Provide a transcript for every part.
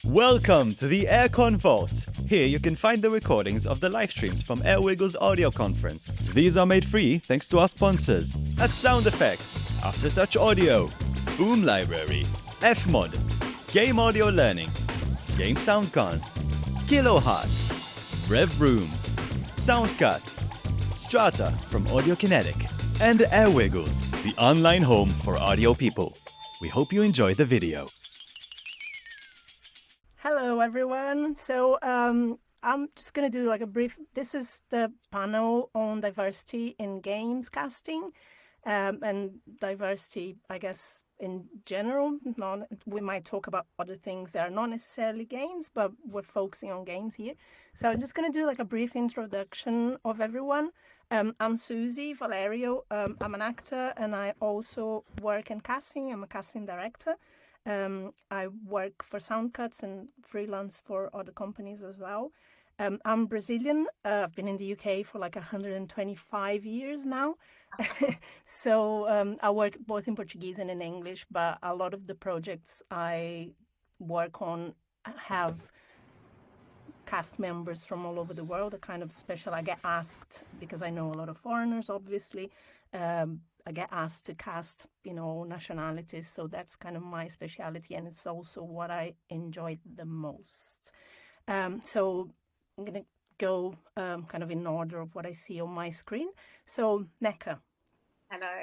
Welcome to the AirCon Vault. Here you can find the recordings of the live streams from Airwiggle's audio conference. These are made free thanks to our sponsors: A Sound Effect, Aftertouch Audio, Boom Library, Fmod, Game Audio Learning, Game SoundCon, Kilohertz, Rev Rooms, Soundcuts, Strata from Audiokinetic, and Airwiggles, the online home for audio people. We hope you enjoy the video. Hello, everyone. So I'm just going to do like a brief. This is the panel on diversity in games casting, and diversity, I guess, in general. We might talk about other things that are not necessarily games, but we're focusing on games here. So I'm just going to do like a brief introduction of everyone. I'm Susie Valerio. I'm an actor, and I also work in casting. I'm a casting director. I work for Soundcuts and freelance for other companies as well. I'm Brazilian. I've been in the UK for like 125 years now. So I work both in Portuguese and in English, but a lot of the projects I work on have cast members from all over the world. A kind of special, I get asked, because I know a lot of foreigners, obviously, I get asked to cast, all nationalities. So that's kind of my speciality, and it's also what I enjoy the most. So I'm going to go kind of in order of what I see on my screen. So Nneka. Hello.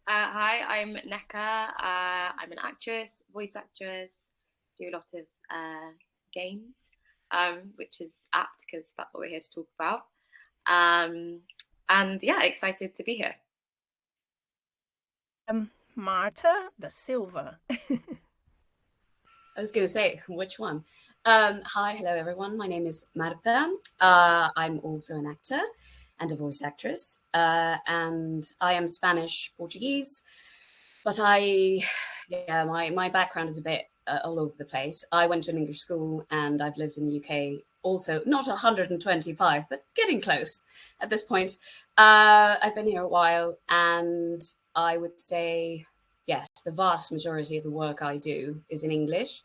Hi, I'm Nneka. I'm an actress, voice actress, do a lot of games, which is apt because that's what we're here to talk about. And yeah, excited to be here. Marta the Silva. I was going to say, which one? Hi, hello everyone. My name is Marta. I'm also an actor and a voice actress. And I am Spanish Portuguese, but my background is a bit all over the place. I went to an English school and I've lived in the UK also, not 125, but getting close at this point. I've been here a while, and I would say, yes, the vast majority of the work I do is in English.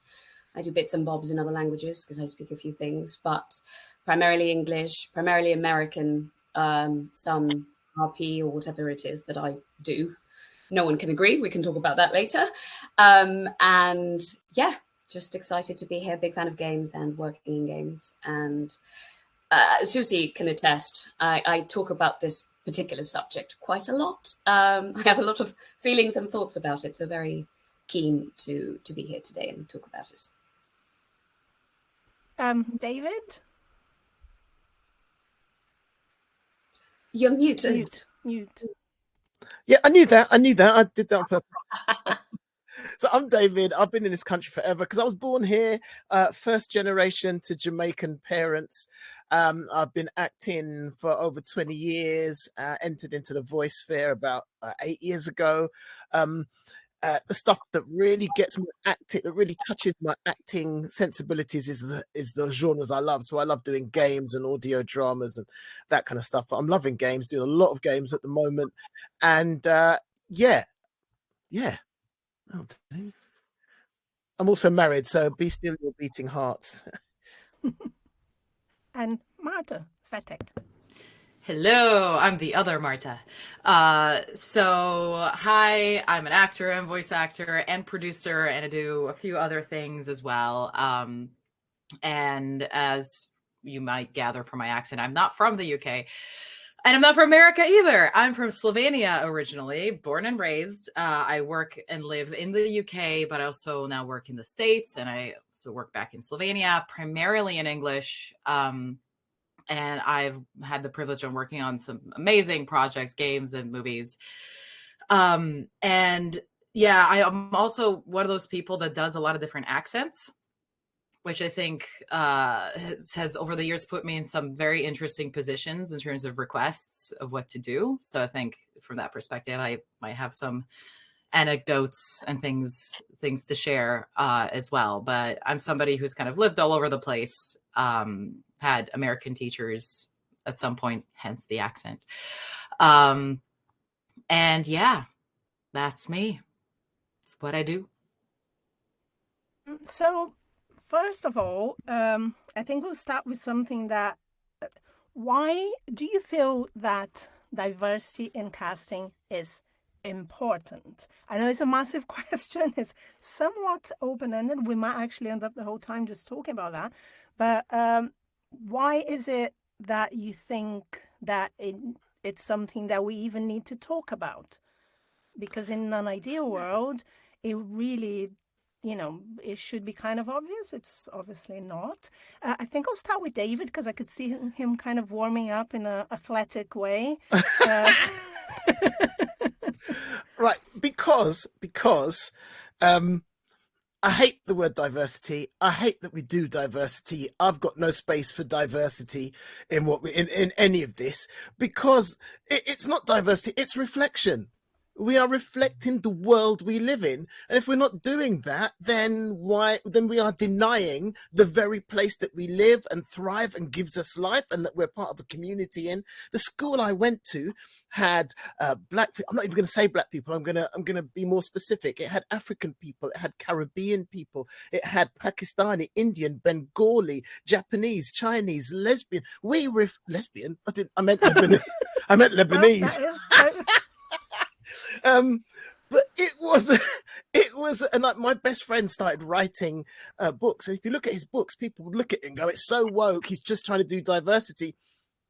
I do bits and bobs in other languages because I speak a few things, but primarily English, primarily American, some RP or whatever it is that I do. No one can agree. We can talk about that later. And yeah, just excited to be here. Big fan of games and working in games. And Susie can attest. I talk about this particular subject quite a lot. I have a lot of feelings and thoughts about it, so very keen to be here today and talk about it. David? You're muted. Mute. Yeah, I knew that. I did that on purpose. So I'm David. I've been in this country forever because I was born here, first generation to Jamaican parents. I've been acting for over 20 years, entered into the voice sphere about 8 years ago. The stuff that really gets me acting, that really touches my acting sensibilities is the genres I love. So I love doing games and audio dramas and that kind of stuff. I'm loving games, doing a lot of games at the moment. And yeah. Oh, I'm also married, so be still your beating hearts. And Marta, Svetek. Hello, I'm the other Marta. So hi, I'm an actor and voice actor and producer, and I do a few other things as well. And as you might gather from my accent, I'm not from the UK. And I'm not from America either. I'm from Slovenia originally, born and raised. I work and live in the UK, but I also now work in the States, and I also work back in Slovenia, primarily in English. And I've had the privilege of working on some amazing projects, games and movies. And yeah, I'm also one of those people that does a lot of different accents, which I think has over the years put me in some very interesting positions in terms of requests of what to do. So I think from that perspective, I might have some anecdotes and things to share as well. But I'm somebody who's kind of lived all over the place, had American teachers at some point, hence the accent. And yeah, that's me. It's what I do. So first of all, I think we'll start with something that, why do you feel that diversity in casting is important? I know it's a massive question. It's somewhat open-ended. We might actually end up the whole time just talking about that. But why is it that you think that it's something that we even need to talk about? Because in an ideal world, it really, it should be kind of obvious. It's obviously not. I think I'll start with David because I could see him kind of warming up in an athletic way. Right, because I hate the word diversity. I hate that we do diversity. I've got no space for diversity in in any of this, because it's not diversity, it's reflection. We are reflecting the world we live in, and if we're not doing that, then we are denying the very place that we live and thrive and gives us life, and that we're part of a community in. The school I went to had black people. I'm not even going to say black people. I'm going to be more specific. It had African people, it had Caribbean people, it had Pakistani, Indian, Bengali, Japanese, Chinese, lesbian. Lesbian? I meant Lebanese. I meant Lebanese. But it was, and like my best friend started writing books. And if you look at his books, people would look at it and go, "It's so woke. He's just trying to do diversity."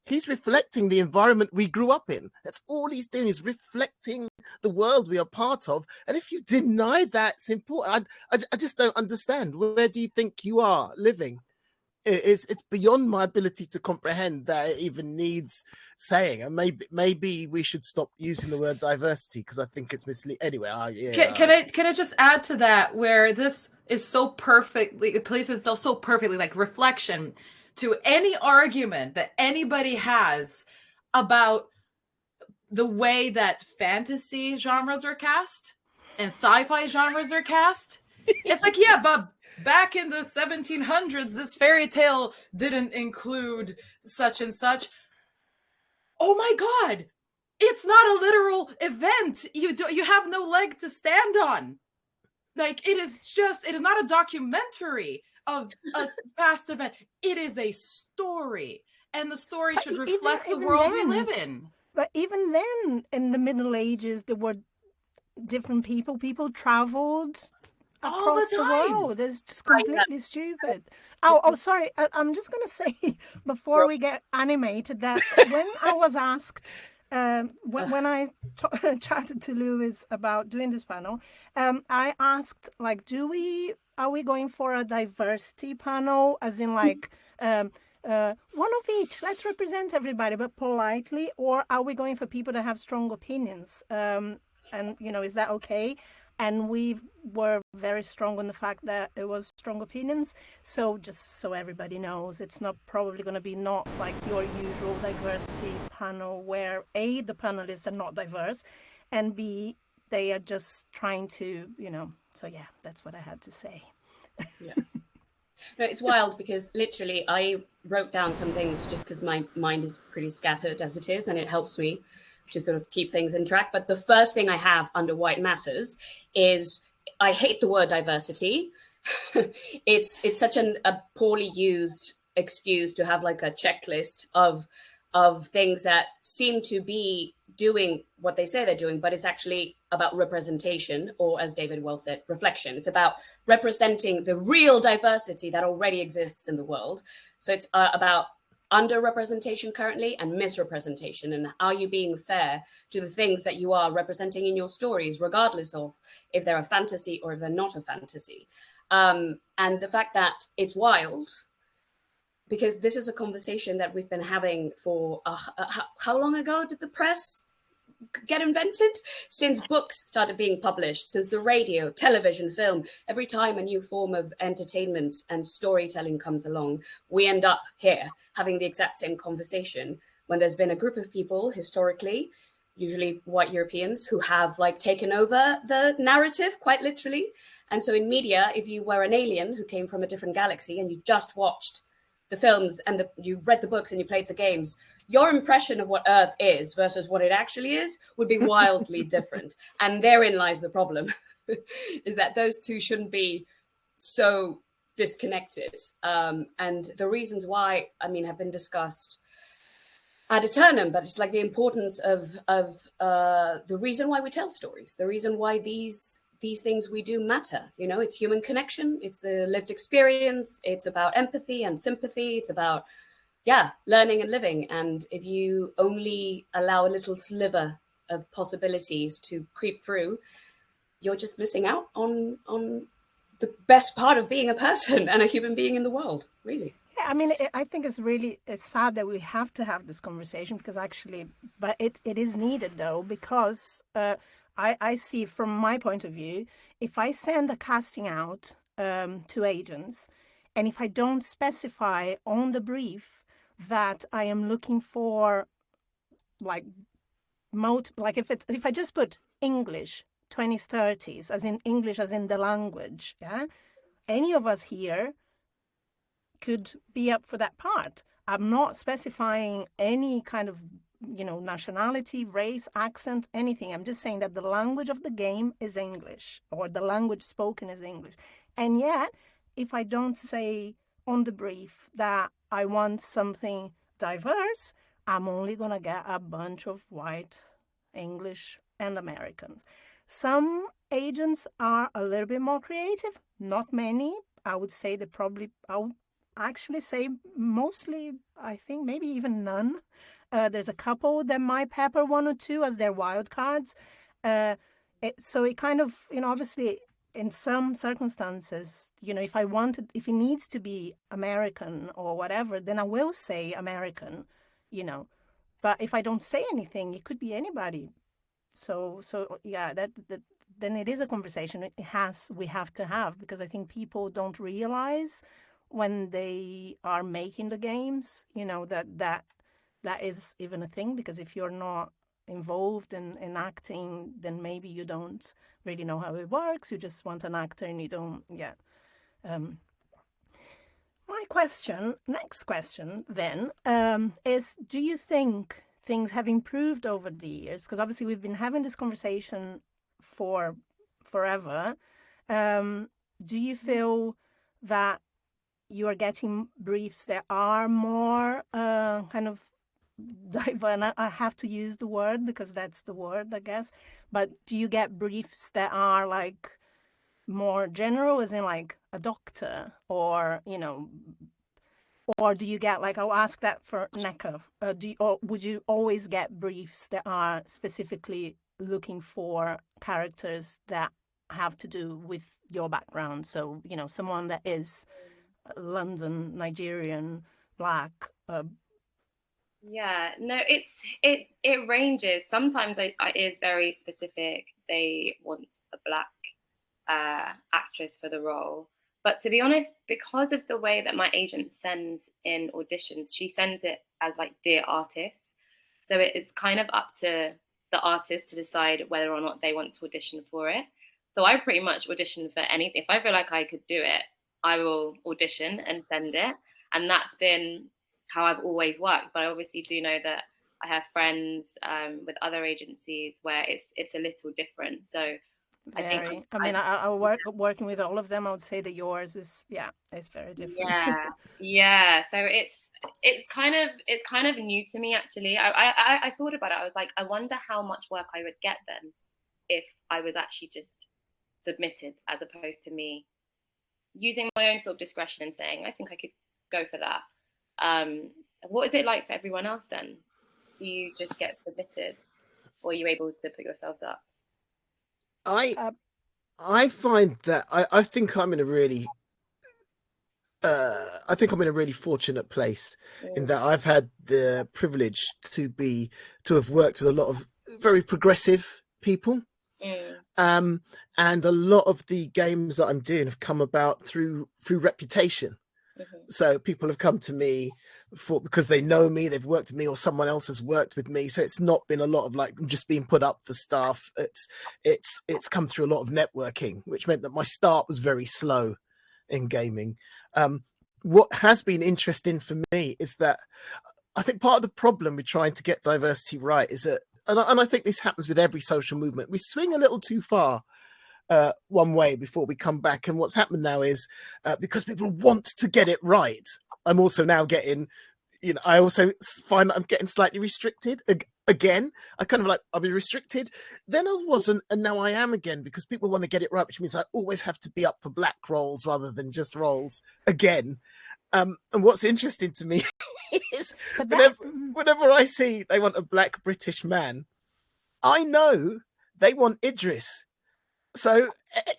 He's reflecting the environment we grew up in. That's all he's doing, is reflecting the world we are part of. And if you deny that, it's important. I just don't understand. Where do you think you are living? It's beyond my ability to comprehend that it even needs saying. And maybe we should stop using the word diversity, because I think it's misleading. Anyway, Can I just add to that, where this is so perfectly, it plays itself so perfectly, like reflection to any argument that anybody has about the way that fantasy genres are cast and sci-fi genres are cast. It's like, yeah, but back in the 1700s, this fairy tale didn't include such and such. Oh my God, it's not a literal event. You have no leg to stand on. Like, it is not a documentary of a past event. It is a story, and the story should reflect the world we live in. But even then, in the Middle Ages, there were different people. People traveled across the world. It's just completely stupid. Oh, sorry. I'm just going to say, before we get animated, that when I was asked, when I chatted to Lewis about doing this panel, I asked, like, are we going for a diversity panel, as in like one of each, let's represent everybody, but politely, or are we going for people that have strong opinions? And, is that okay? And we were very strong on the fact that it was strong opinions. So just so everybody knows, it's not probably going to be not like your usual diversity panel where A, the panelists are not diverse, and B, they are just trying to, so yeah, that's what I had to say. Yeah. No, it's wild, because literally I wrote down some things just because my mind is pretty scattered as it is, and it helps me to sort of keep things in track. But the first thing I have under White Matters is, I hate the word diversity. It's such a poorly used excuse to have like a checklist of things that seem to be doing what they say they're doing, but it's actually about representation, or as David well said, reflection. It's about representing the real diversity that already exists in the world. So it's about underrepresentation currently and misrepresentation, and are you being fair to the things that you are representing in your stories, regardless of if they're a fantasy or if they're not a fantasy. And the fact that it's wild, because this is a conversation that we've been having for how long ago did the press get invented? Since books started being published, since the radio, television, film. Every time a new form of entertainment and storytelling comes along, we end up here having the exact same conversation, when there's been a group of people historically, usually white Europeans, who have like taken over the narrative quite literally. And so in media, if you were an alien who came from a different galaxy and you just watched the films and you read the books and you played the games, your impression of what Earth is versus what it actually is would be wildly different. And therein lies the problem, is that those two shouldn't be so disconnected. And the reasons why, I mean, have been discussed ad eternum, but it's like the importance of the reason why we tell stories, the reason why these things we do matter. You know, it's human connection, it's the lived experience, it's about empathy and sympathy, it's about, yeah, learning and living. And if you only allow a little sliver of possibilities to creep through, you're just missing out on the best part of being a person and a human being in the world, really. Yeah, I mean, I think it's sad that we have to have this conversation because actually, but it is needed though, because I see from my point of view, if I send a casting out to agents, and if I don't specify on the brief that I am looking for like if I just put English 20s 30s as in English as in the language, yeah, any of us here could be up for that part. I'm not specifying any kind of, nationality, race, accent, anything. I'm just saying that the language of the game is English, or the language spoken is English. And yet, if I don't say on the brief that I want something diverse, I'm only going to get a bunch of white English and Americans. Some agents are a little bit more creative, not many. I would say I would actually say mostly, I think maybe even none. There's a couple that might pepper one or two as their wild cards. So it kind of, obviously in some circumstances, if it needs to be American or whatever, then I will say American, But if I don't say anything, it could be anybody. So yeah, that then it is a conversation we have to have, because I think people don't realize when they are making the games, that is even a thing, because if you're not involved in acting, then maybe you don't really know how it works. You just want an actor and you don't, yeah. My next question then, is, do you think things have improved over the years? Because obviously we've been having this conversation for forever. Do you feel that you are getting briefs that are more kind of diverse? And I have to use the word because that's the word, I guess. But do you get briefs that are like more general, as in like a doctor, or or do you get, like, I'll ask that for Nneka, or would you always get briefs that are specifically looking for characters that have to do with your background? So, someone that is London, Nigerian, Black. Yeah, no, it ranges. Sometimes it is very specific. They want a Black actress for the role. But to be honest, because of the way that my agent sends in auditions, she sends it as like dear artists. So it is kind of up to the artist to decide whether or not they want to audition for it. So I pretty much audition for anything. If I feel like I could do it, I will audition and send it. And that's been how I've always worked. But I obviously do know that I have friends with other agencies where it's a little different. So Working with all of them, I would say that yours is, it's very different. Yeah. So it's kind of new to me, actually. I thought about it. I was like, I wonder how much work I would get then if I was actually just submitted, as opposed to me using my own sort of discretion and saying, I think I could go for that. What is it like for everyone else then? Do you just get submitted, or are you able to put yourselves up? I find that I think I'm in a really fortunate place in that I've had the privilege to have worked with a lot of very progressive people. And a lot of the games that I'm doing have come about through reputation. So people have come to me because they know me, they've worked with me, or someone else has worked with me. So it's not been a lot of like just being put up for stuff. It's come through a lot of networking, which meant that my start was very slow in gaming. What has been interesting for me is that I think part of the problem with trying to get diversity right is that, and I think this happens with every social movement, we swing a little too far one way before we come back. And what's happened now is because people want to get it right, I'm also now getting, I also find that I'm getting slightly restricted again. I'll be restricted. Then I wasn't, and now I am again, because people want to get it right, which means I always have to be up for black roles rather than just roles again. And what's interesting to me is whenever I see they want a black British man, I know they want Idris. So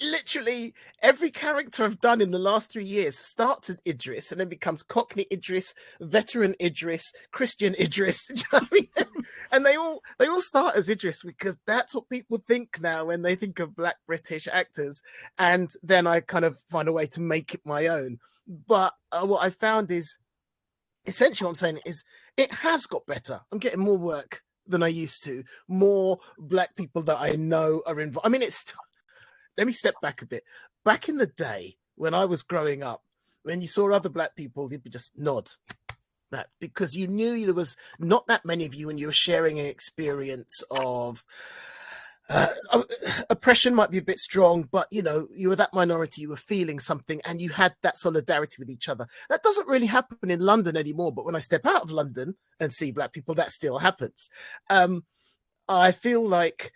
literally every character I've done in the last 3 years starts as Idris and then becomes Cockney Idris, veteran Idris, Christian Idris. Do you know what I mean? And they all start as Idris because that's what people think now when they think of black British actors. And then I kind of find a way to make it my own. But what I found is, essentially what I'm saying is it has got better. I'm getting more work than I used to. More black people that I know are involved. I mean, let me step back a bit. Back in the day when I was growing up, when you saw other black people, you'd just nod. That because you knew there was not that many of you and you were sharing an experience of oppression might be a bit strong, but you were that minority, you were feeling something and you had that solidarity with each other. That doesn't really happen in London anymore, but when I step out of London and see black people, that still happens. I feel like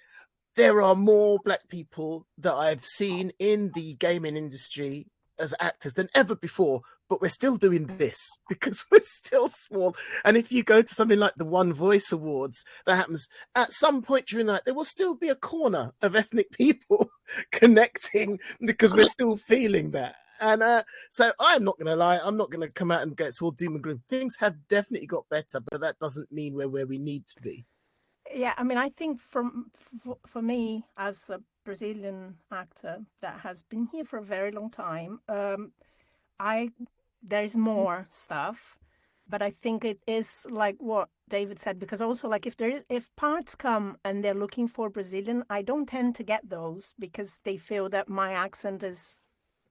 there are more black people that I've seen in the gaming industry as actors than ever before, but we're still doing this because we're still small. And if you go to something like the One Voice Awards, that happens at some point during that, there will still be a corner of ethnic people connecting because we're still feeling that. And so I'm not going to lie, I'm not going to come out and go, it's all doom and gloom. Things have definitely got better, but that doesn't mean we're where we need to be. Yeah, I mean, I think for me as a Brazilian actor that has been here for a very long time, there's more stuff, but I think it is like what David said, because also like if parts come and they're looking for Brazilian, I don't tend to get those because they feel that my accent is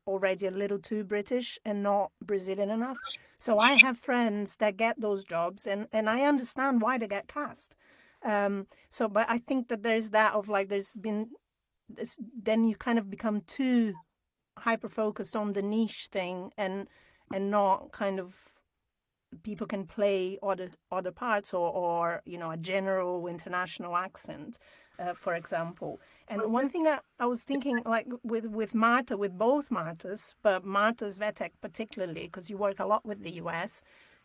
already a little too British and not Brazilian enough. So I have friends that get those jobs, and I understand why they get cast. But I think that there's that of like, there's been this, then you kind of become too hyper focused on the niche thing and not kind of people can play other parts or a general international accent, for example. And one thing I was thinking, like with Marta, with both Martas, but Marta's Svetek particularly, because you work a lot with the US,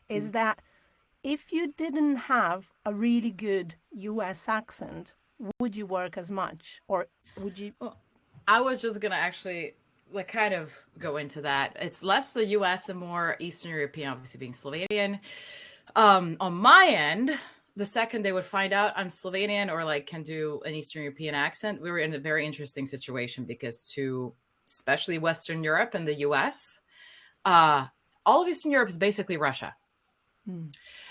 is that if you didn't have a really good US accent, would you work as much, or would you? Well, I was just gonna actually kind of go into that. It's less the US and more Eastern European, obviously being Slovenian. On my end, the second they would find out I'm Slovenian or can do an Eastern European accent, we were in a very interesting situation because especially Western Europe and the US, all of Eastern Europe is basically Russia.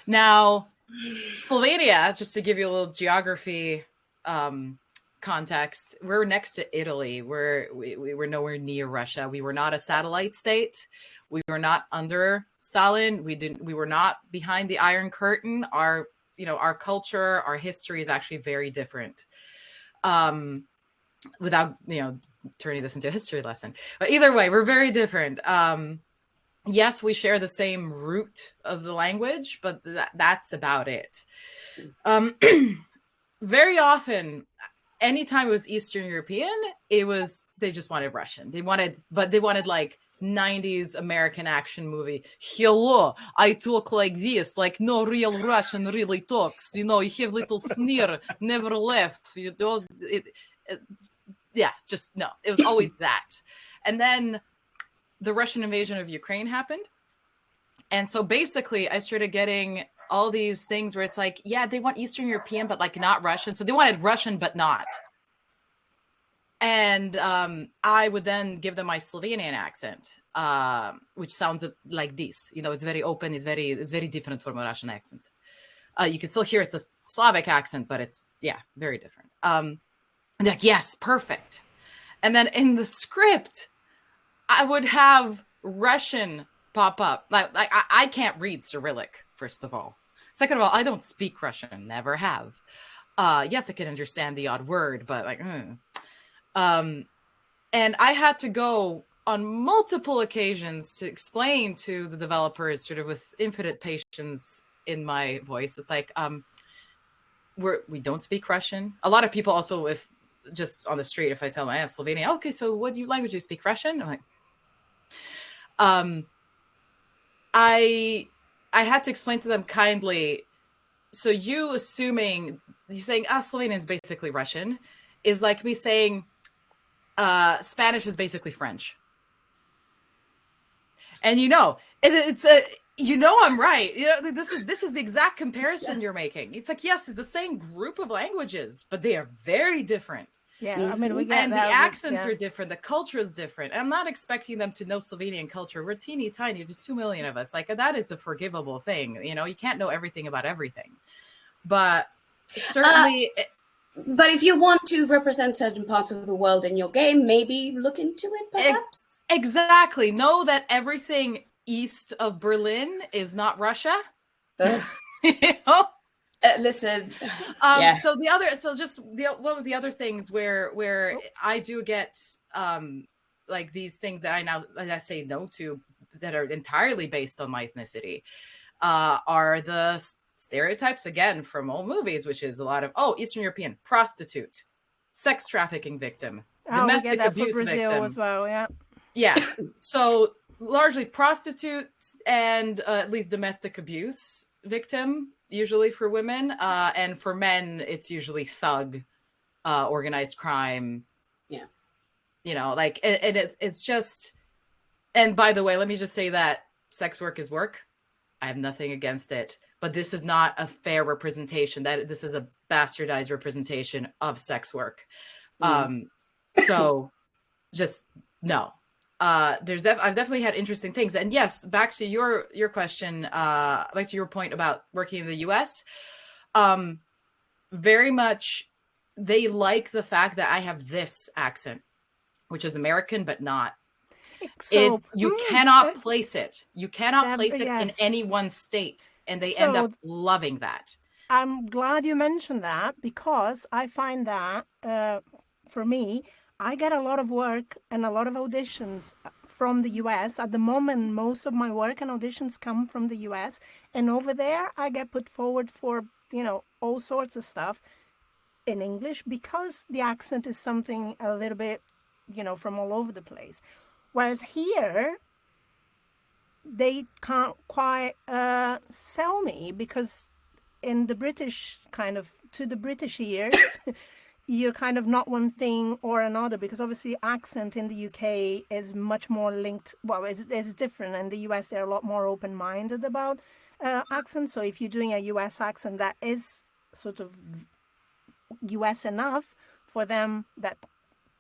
Now, Slovenia, just to give you a little geography context, we're next to Italy. We were nowhere near Russia. We were not a satellite state. We were not under Stalin. We were not behind the Iron Curtain. Our culture, our history is actually very different. Without turning this into a history lesson, but either way, we're very different. Yes, we share the same root of the language, but that's about it. Very often, anytime it was Eastern European, they just wanted Russian. They wanted like 90s American action movie. Hello, I talk like this, like no real Russian really talks. You have little sneer, never left. Just no. It was always that. And then the Russian invasion of Ukraine happened. And so basically I started getting all these things where it's like, yeah, they want Eastern European, but not Russian. So they wanted Russian, but not. And I would then give them my Slovenian accent, which sounds like this. It's very open. It's very different from a Russian accent. You can still hear it's a Slavic accent, but it's, very different. And they're like, yes, perfect. And then in the script, I would have Russian pop up. Like I can't read Cyrillic, first of all. Second of all, I don't speak Russian, never have. Yes, I can understand the odd word, but And I had to go on multiple occasions to explain to the developers, sort of with infinite patience in my voice. It's like, we don't speak Russian. A lot of people also, if just on the street, if I tell them I have Slovenian, okay, so what language do you speak? Russian? I'm like, I had to explain to them kindly. So you assuming, you saying, Slovenian is basically Russian, is like me saying Spanish is basically French. And it's I'm right. This is the exact comparison you're making. It's like, yes, it's the same group of languages, but they are very different. Yeah, I mean, we get and that, the accents are different. The culture is different. And I'm not expecting them to know Slovenian culture. We're teeny tiny. There's 2 million of us. Like, that is a forgivable thing. You can't know everything about everything. But certainly... But if you want to represent certain parts of the world in your game, maybe look into it, perhaps? Exactly. Know that everything east of Berlin is not Russia. Listen. So one of the other things where I do get like these things that I say no to that are entirely based on my ethnicity are the stereotypes, again, from old movies, which is a lot of Eastern European prostitute, sex trafficking victim, domestic abuse victim as well. Yeah. So largely prostitutes and at least domestic abuse victim, usually for women, and for men it's usually thug, organized crime. Yeah. It's just. And by the way, let me just say that sex work is work. I have nothing against it, but this is not a fair representation. That this is a bastardized representation of sex work. So just no. I've definitely had interesting things. And yes, back to your question, back to your point about working in the US, very much they like the fact that I have this accent, which is American, but not. So you cannot place it. You cannot place it in any one state, and they end up loving that. I'm glad you mentioned that, because I find that for me, I get a lot of work and a lot of auditions from the US. At the moment, most of my work and auditions come from the US, and over there I get put forward for, all sorts of stuff in English, because the accent is something a little bit, from all over the place. Whereas here, they can't quite sell me, because in the British to the British ears, you're kind of not one thing or another, because obviously accent in the UK is much more linked. Well, it's different. In the US, they're a lot more open-minded about accents. So if you're doing a US accent that is sort of US enough for them, that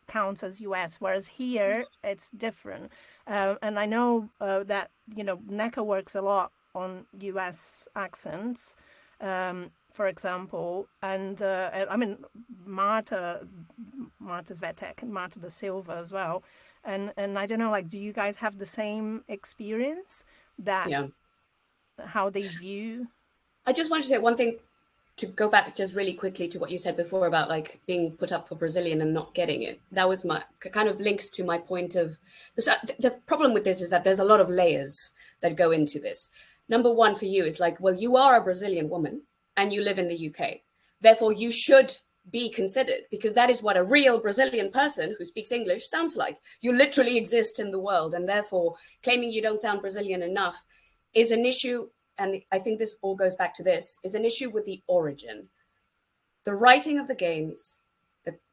counts as US, whereas here it's different. And I know that Nneka works a lot on US accents, for example, and I mean Marta Svetek and Marta the Silva as well, and I don't know, like, do you guys have the same experience that how they view? I just wanted to say one thing, to go back just really quickly to what you said before about like being put up for Brazilian and not getting it. That was my kind of links to my point of the problem with this is that there's a lot of layers that go into this. Number one for you is like, well, you are a Brazilian woman and you live in the UK. Therefore, you should be considered, because that is what a real Brazilian person who speaks English sounds like. You literally exist in the world, and therefore claiming you don't sound Brazilian enough is an issue. And I think this all goes back to this, is an issue with the origin. The writing of the games,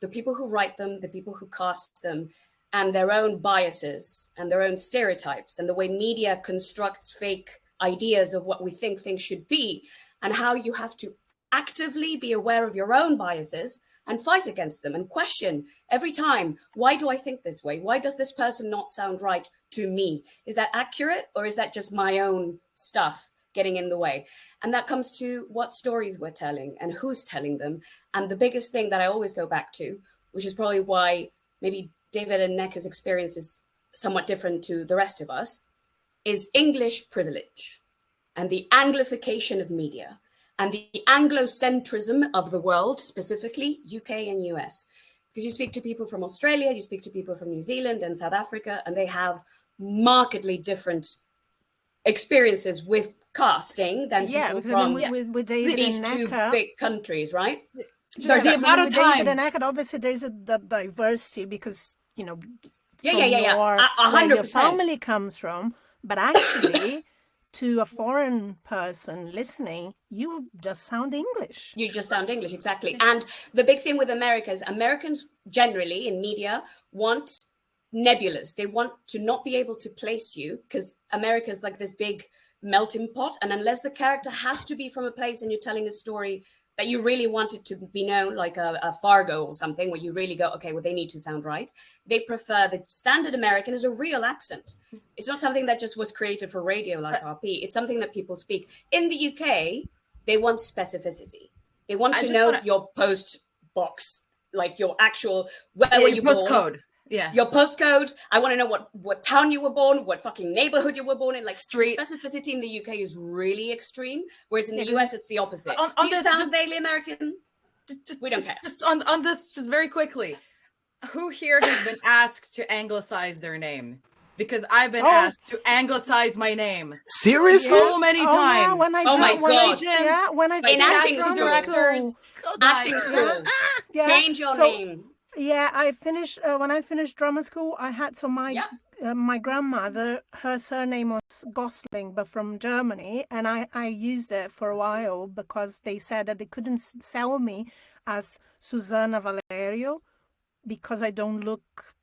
the people who write them, the people who cast them, and their own biases and their own stereotypes, and the way media constructs fake ideas of what we think things should be, and how you have to actively be aware of your own biases and fight against them and question every time, why do I think this way? Why does this person not sound right to me? Is that accurate, or is that just my own stuff getting in the way? And that comes to what stories we're telling and who's telling them. And the biggest thing that I always go back to, which is probably why maybe David and Nneka's experience is somewhat different to the rest of us, is English privilege and the Anglification of media and the Anglocentrism of the world, specifically UK and US. because you speak to people from Australia, you speak to people from New Zealand and South Africa, and they have markedly different experiences with casting than people because from with David these and two Nneka, big countries, right? So the amount of with David and times. Nneka, obviously there's a diversity because from Yeah. where your 100%. family comes from, but actually to a foreign person listening, you just sound English. You just sound English, exactly. And the big thing with America is Americans generally in media want nebulas. They want to not be able to place you because America is like this big melting pot. And unless the character has to be from a place and you're telling a story that you really want it to be known, like a Fargo or something, where you really go, okay, well, they need to sound right. They prefer the standard American is a real accent. It's not something that just was created for radio like RP. It's something that people speak. In the UK, they want specificity. They want to know your post box, like your actual, where were you born? Postcode. Yeah. Your postcode. I want to know what town you were born, what fucking neighborhood you were born in. Like Street. Specificity in the UK is really extreme, whereas in the US it's the opposite. On Do you this, sound vaguely American? We don't care. Just on this, just very quickly, who here has been asked to anglicize their name? Because I've been asked to anglicize my name. Seriously? So many times. When I in acting school. directors, acting school. Change your name. Yeah, I finished when I finished drama school. I had my grandmother. Her surname was Gosling, but from Germany, and I used it for a while because they said that they couldn't sell me as Susanna Valerio because I don't look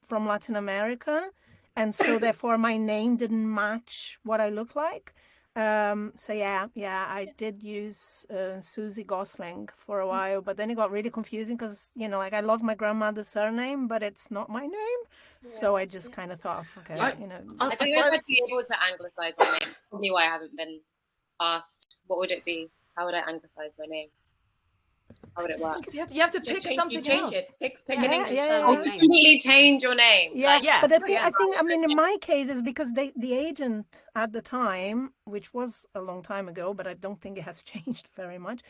from Latin America, and so therefore my name didn't match what I look like. I did use Susie Gosling for a while, but then it got really confusing because I love my grandmother's surname, but it's not my name, so I just kind of thought, okay, I think I'd be able to anglicize my name. Probably why I haven't been asked. What would it be? How would I anglicize my name? How would it work? You have to pick something else. Pick an English name. Completely change your name. But I think in my case is because the agent at the time, which was a long time ago, but I don't think it has changed very much,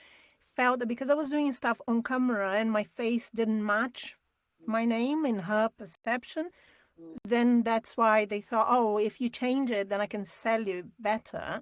felt that because I was doing stuff on camera and my face didn't match my name in her perception, then that's why they thought, oh, if you change it, then I can sell you better.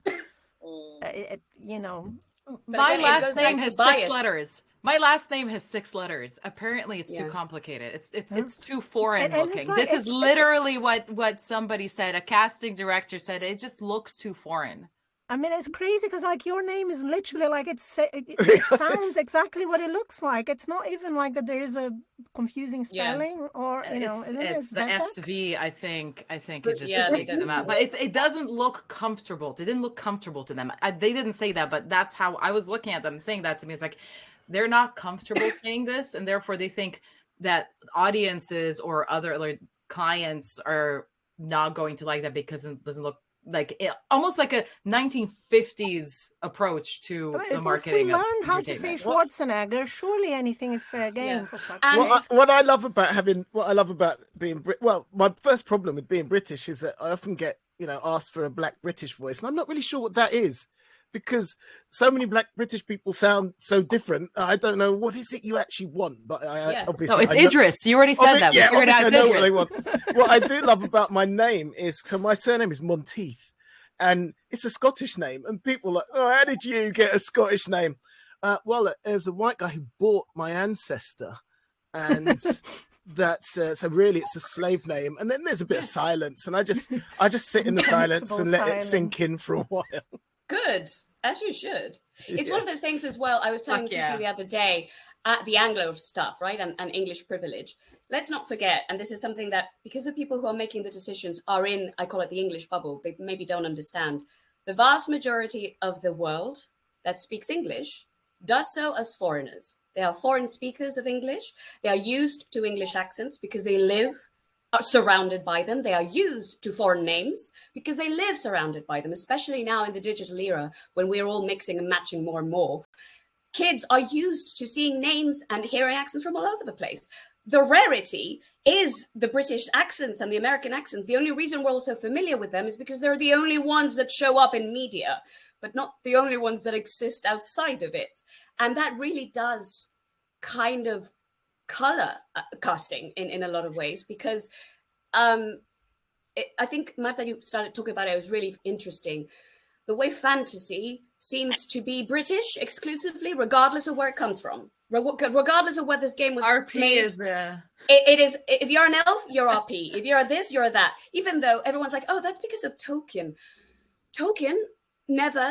My last name has 6 letters. My last name has 6 letters. Apparently, it's too complicated. It's too foreign looking. This is literally what somebody said. A casting director said it just looks too foreign. I mean, it's crazy because your name is literally like it sounds exactly what it looks like. It's not even like that there is a confusing spelling or it's the SV. I think it just takes them out. But it doesn't look comfortable. They didn't look comfortable to them. They didn't say that, but that's how I was looking at them saying that to me. It's like they're not comfortable saying this, and therefore they think that audiences or other clients are not going to like that because it doesn't look like almost like a 1950s approach to the marketing. If we learn how to say Schwarzenegger, surely anything is fair game. What I love about being my first problem with being British is that I often get asked for a black British voice, and I'm not really sure what that is because so many black British people sound so different. I don't know what is it you actually want, but obviously it's Idris. You already said that. Yeah, obviously I know what they want. What I do love about my name is my surname is Monteith, and it's a Scottish name, and people are like, oh, how did you get a Scottish name? There's a white guy who bought my ancestor, and that's so really it's a slave name. And then there's a bit of silence, and I just sit in the silence and let it sink in for a while. Good, as you should. It's one of those things as well. I was telling Susie the other day, the Anglo stuff, right, and English privilege. Let's not forget, and this is something that, because the people who are making the decisions are in, I call it the English bubble, they maybe don't understand. The vast majority of the world that speaks English does so as foreigners. They are foreign speakers of English. They are used to English accents because they live surrounded by them. They are used to foreign names because they live surrounded by them, especially now in the digital era when we're all mixing and matching more and more. Kids are used to seeing names and hearing accents from all over the place. The rarity is the British accents and the American accents. The only reason we're all so familiar with them is because they're the only ones that show up in media, but not the only ones that exist outside of it. And that really does kind of color casting in a lot of ways, because I think, Marta, you started talking about it. It was really interesting. The way fantasy seems to be British exclusively, regardless of where it comes from. Regardless of where this game was RP made. is the... It is, if you're an elf, you're RP. If you're this, you're that. Even though everyone's like, oh, that's because of Tolkien. Tolkien never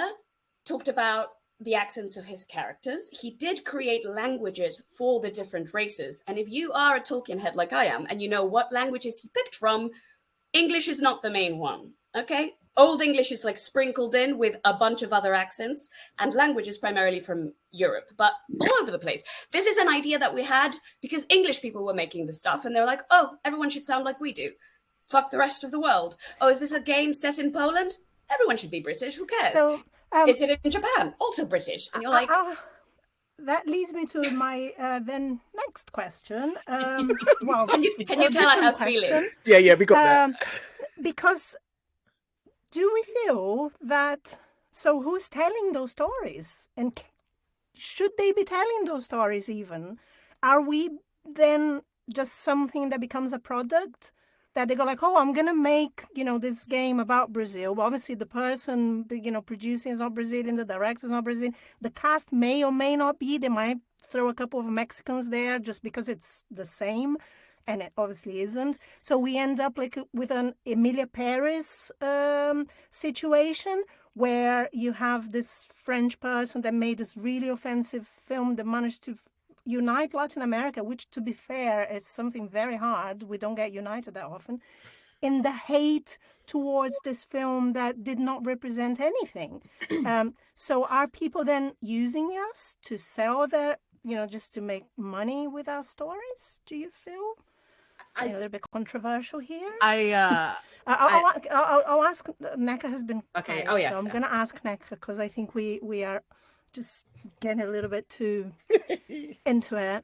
talked about the accents of his characters. He did create languages for the different races. And if you are a Tolkien head like I am, and you know what languages he picked from, English is not the main one, okay? Old English is like sprinkled in with a bunch of other accents, and languages primarily from Europe, but all over the place. This is an idea that we had because English people were making the stuff, and they're like, oh, everyone should sound like we do. Fuck the rest of the world. Oh, is this a game set in Poland? Everyone should be British. Who cares? So, is it in Japan? Also British. And you're like... that leads me to my then next question. Well, can you tell I have feelings? Yeah, we got that. Because do we feel that, so who's telling those stories? And should they be telling those stories even? Are we then just something that becomes a product? That they go like, oh, I'm going to make, this game about Brazil. But obviously the person, producing is not Brazilian, the director is not Brazilian. The cast may or may not be. They might throw a couple of Mexicans there just because it's the same. And it obviously isn't. So we end up like with an Emilia Paris situation where you have this French person that made this really offensive film that managed to unite Latin America, which, to be fair, is something very hard. We don't get united that often. In the hate towards this film that did not represent anything. So are people then using us to sell their, just to make money with our stories? Do you feel? A little bit controversial here. I'll ask. Nneka has been okay. quiet, Oh yes. So I'm going to ask Nneka because I think we are just getting a little bit too into it,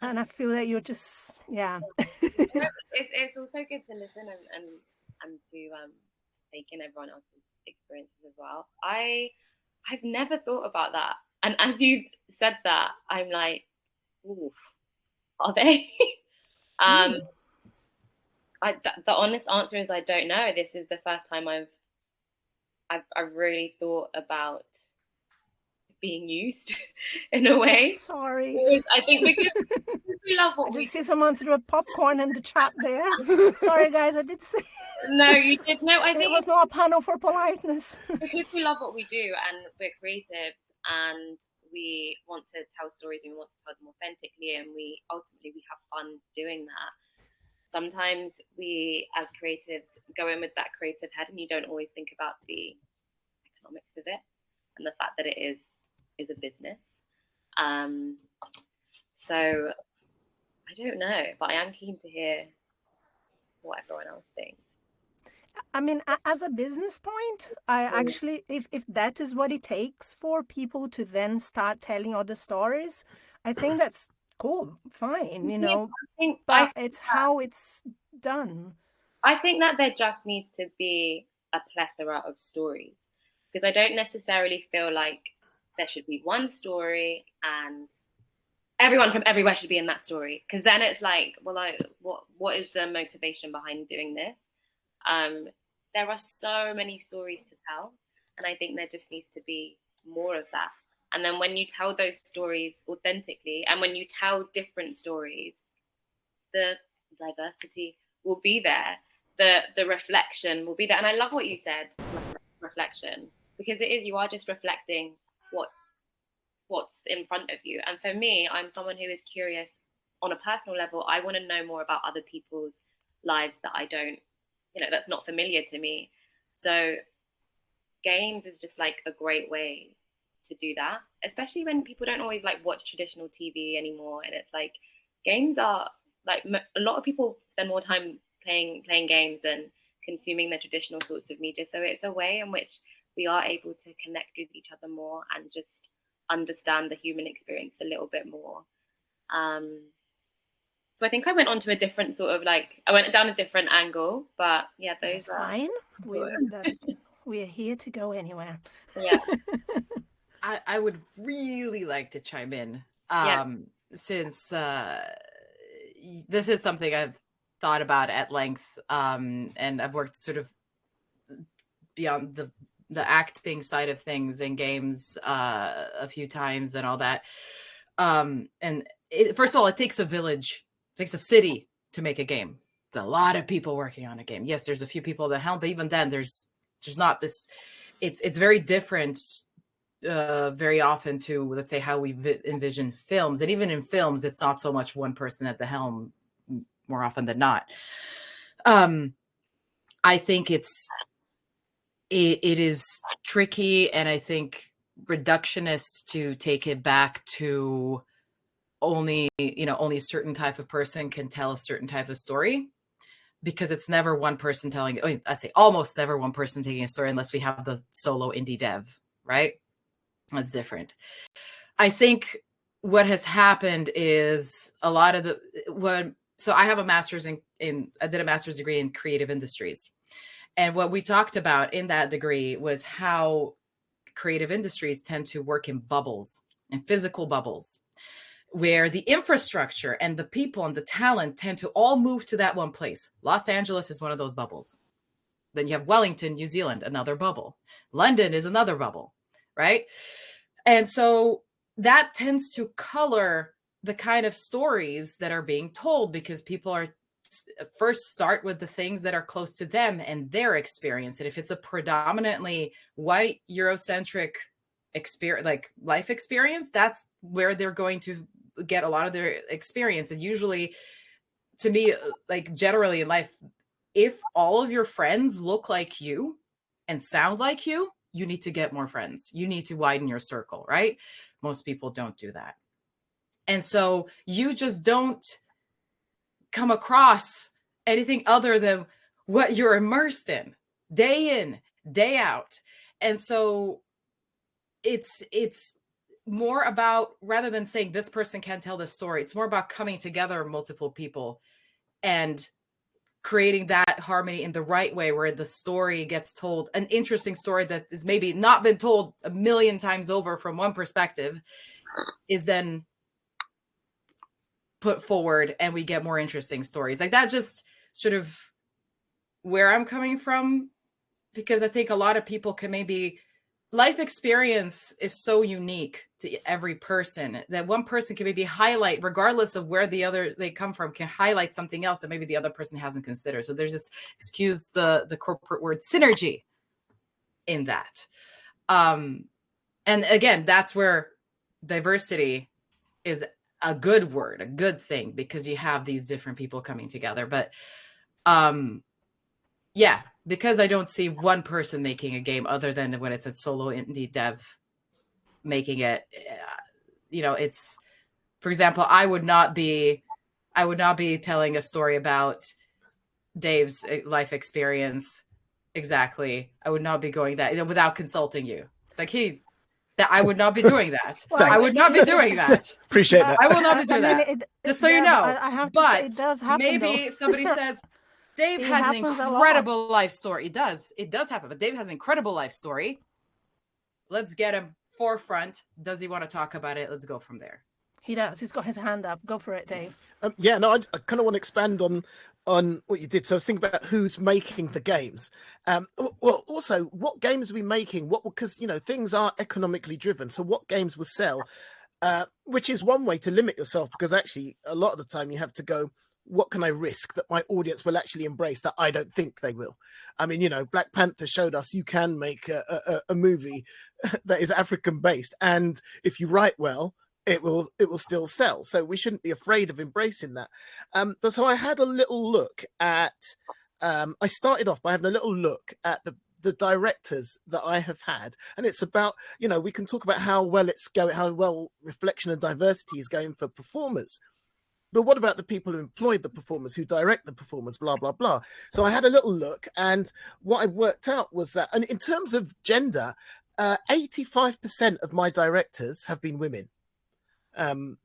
and I feel that you're just It's also good to listen and to take in everyone else's experiences as well. I've never thought about that, and as you said that, I'm like, oof, are they? The honest answer is I don't know. This is the first time I've really thought about being used in a way. Sorry. I think because we love what we see someone threw a popcorn in the chat there. Sorry guys, I did say. No, you did. No, I think it was not a panel for politeness. Because we love what we do and we're creatives and we want to tell stories and we want to tell them authentically, and we ultimately have fun doing that. Sometimes we as creatives go in with that creative head and you don't always think about the economics of it and the fact that it is a business. So I don't know, but I am keen to hear what everyone else thinks. I mean, as a business point, I actually, if that is what it takes for people to then start telling other stories, I think that's cool, fine, but it's how it's done. I think that there just needs to be a plethora of stories, because I don't necessarily feel like there should be one story and everyone from everywhere should be in that story, because then it's like, well, what is the motivation behind doing this? There are so many stories to tell, and I think there just needs to be more of that. And then when you tell those stories authentically, and when you tell different stories, the diversity will be there, the reflection will be there. And I love what you said, reflection, because it is, you are just reflecting what's in front of you. And for me, I'm someone who is curious on a personal level. I want to know more about other people's lives that I don't, that's not familiar to me. So games is just like a great way to do that, especially when people don't always like watch traditional TV anymore. And it's like, games are like, a lot of people spend more time playing games than consuming the traditional sorts of media. So it's a way in which we are able to connect with each other more and just understand the human experience a little bit more. So I think I went on to a different sort of I went down a different angle, but yeah, those are fine. We're here to go anywhere. Yeah. I would really like to chime in. since this is something I've thought about at length, and I've worked sort of beyond the acting side of things in games a few times and all that. And first of all, it takes a village, it takes a city to make a game. It's a lot of people working on a game. Yes, there's a few people at the helm, but even then, there's not this. It's very different. Very often to, let's say, how we envision films, and even in films, it's not so much one person at the helm more often than not. I think it is tricky, and I think reductionist to take it back to only a certain type of person can tell a certain type of story, because it's never one person telling. I say almost never one person taking a story, unless we have the solo indie dev, right? That's different. I think what has happened is a lot of so I have a master's I did a master's degree in creative industries. And what we talked about in that degree was how creative industries tend to work in bubbles, in physical bubbles, where the infrastructure and the people and the talent tend to all move to that one place. Los Angeles is one of those bubbles. Then you have Wellington, New Zealand, another bubble. London is another bubble, right? And so that tends to color the kind of stories that are being told, because people are first start with the things that are close to them and their experience. And if it's a predominantly white Eurocentric experience, like life experience, that's where they're going to get a lot of their experience. And usually, to me, like generally in life, if all of your friends look like you and sound like you need to get more friends. You need to widen your circle, right? Most people don't do that. And so you just don't come across anything other than what you're immersed in, day out. And so it's more about, rather than saying this person can tell this story, it's more about coming together multiple people and creating that harmony in the right way, where the story gets told, an interesting story that is maybe not been told a million times over from one perspective, is then put forward, and we get more interesting stories. Like that, just sort of where I'm coming from, because I think a lot of people can maybe, life experience is so unique to every person that one person can maybe highlight, regardless of where they come from, can highlight something else that maybe the other person hasn't considered. So there's this, excuse the corporate word, synergy in that. And again, that's where diversity is a good word, a good thing, because you have these different people coming together. But yeah, because I don't see one person making a game other than when it's a solo indie dev making it. It's, for example, I would not be telling a story about Dave's life experience. Exactly. I would not be going that, without consulting you. It's like, I would not be doing that. Well, I would not be doing that. Appreciate that. I will not be doing that. Just so you know. I have to say, it does happen, maybe somebody says, Dave has an incredible life story. It does happen, but Dave has an incredible life story. Let's get him forefront. Does he want to talk about it? Let's go from there. He does. He's got his hand up. Go for it, Dave. I kind of want to expand on what you did. So I was thinking about who's making the games. Well, also, what games are we making? Because things are economically driven. So what games will sell? Which is one way to limit yourself, because actually a lot of the time you have to go, what can I risk that my audience will actually embrace that I don't think they will? I mean, Black Panther showed us you can make a movie that is African based, and if you write well, it will still sell. So we shouldn't be afraid of embracing that. But so I had a little look at. I started off by having a little look at the directors that I have had, and it's about, we can talk about how well it's going, how well reflection and diversity is going for performers. But what about the people who employ the performers, who direct the performers, blah, blah, blah. So I had a little look, and what I worked out was that, and in terms of gender, 85% of my directors have been women. In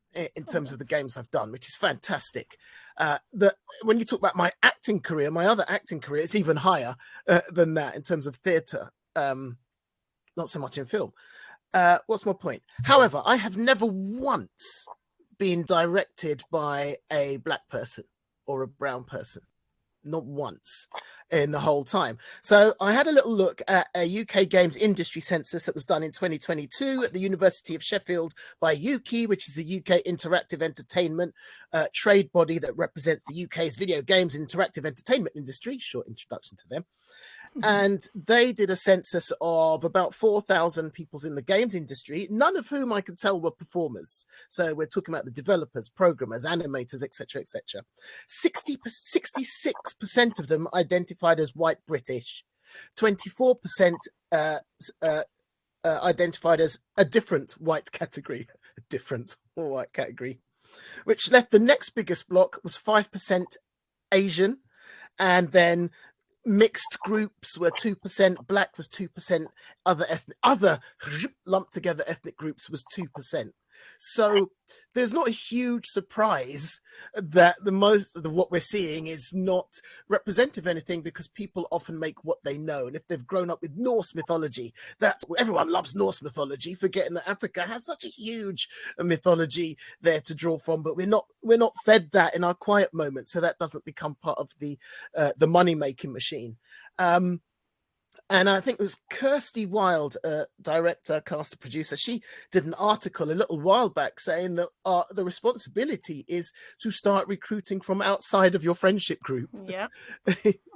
terms of the games I've done, which is fantastic. That when you talk about my acting career, my other acting career, it's even higher than that in terms of theatre, not so much in film. What's my point? However, I have never once been directed by a black person or a brown person. Not once in the whole time. So I had a little look at a UK games industry census that was done in 2022 at the University of Sheffield by UKI, which is the UK Interactive Entertainment trade body that represents the UK's video games interactive entertainment industry. Short introduction to them. And they did a census of about 4,000 people in the games industry, none of whom I could tell were performers. So we're talking about the developers, programmers, animators, etc., etc. 66% of them identified as white British, 24% identified as a different white category, which left the next biggest block was 5% Asian, and then mixed groups were 2%, black was 2%, other lumped together ethnic groups was 2%. So there's not a huge surprise that what we're seeing is not representative of anything, because people often make what they know. And if they've grown up with Norse mythology, everyone loves Norse mythology, forgetting that Africa has such a huge mythology there to draw from, but we're not fed that in our quiet moments, so that doesn't become part of the money-making machine. And I think it was Kirsty Wilde, director, caster, producer. She did an article a little while back saying that the responsibility is to start recruiting from outside of your friendship group. Yeah.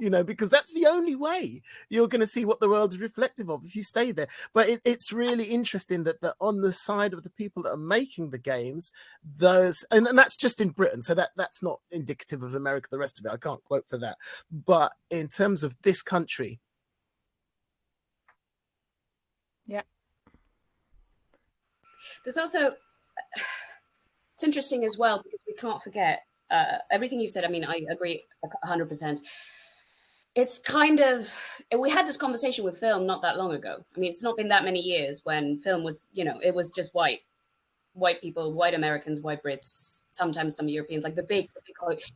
Because that's the only way you're going to see what the world is reflective of if you stay there. But it's really interesting that on the side of the people that are making the games, and that's just in Britain, so that's not indicative of America, the rest of it. I can't quote for that. But in terms of this country, yeah. There's also, it's interesting as well, because we can't forget everything you've said. I mean, I agree 100%. It's kind of, we had this conversation with film not that long ago. I mean, it's not been that many years when film was, it was just white people, white Americans, white Brits, sometimes some Europeans, like the big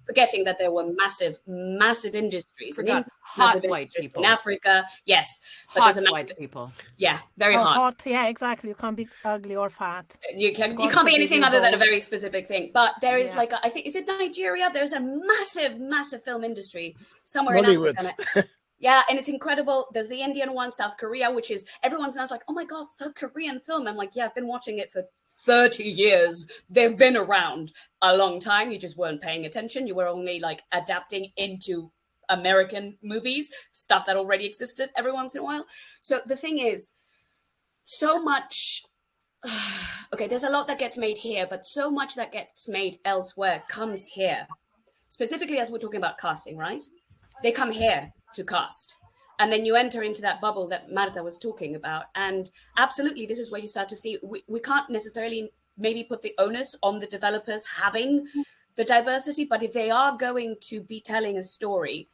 forgetting that there were massive industries. Hot white people in Africa, yes, but hot white people, yeah, very hot. Yeah, exactly. You can't be ugly or fat. You can't be anything other than a very specific thing. But there is I think, is it Nigeria? There's a massive film industry somewhere in Africa. Yeah, and it's incredible. There's the Indian one, South Korea, which is, everyone's now like, oh my God, South Korean film. I'm like, yeah, I've been watching it for 30 years. They've been around a long time. You just weren't paying attention. You were only like adapting into American movies, stuff that already existed every once in a while. So the thing is, so much, okay, there's a lot that gets made here, but so much that gets made elsewhere comes here. Specifically, as we're talking about casting, right? They come here to cast, and then you enter into that bubble that Marta was talking about, and absolutely this is where you start to see we can't necessarily maybe put the onus on the developers having the diversity, but if they are going to be telling a story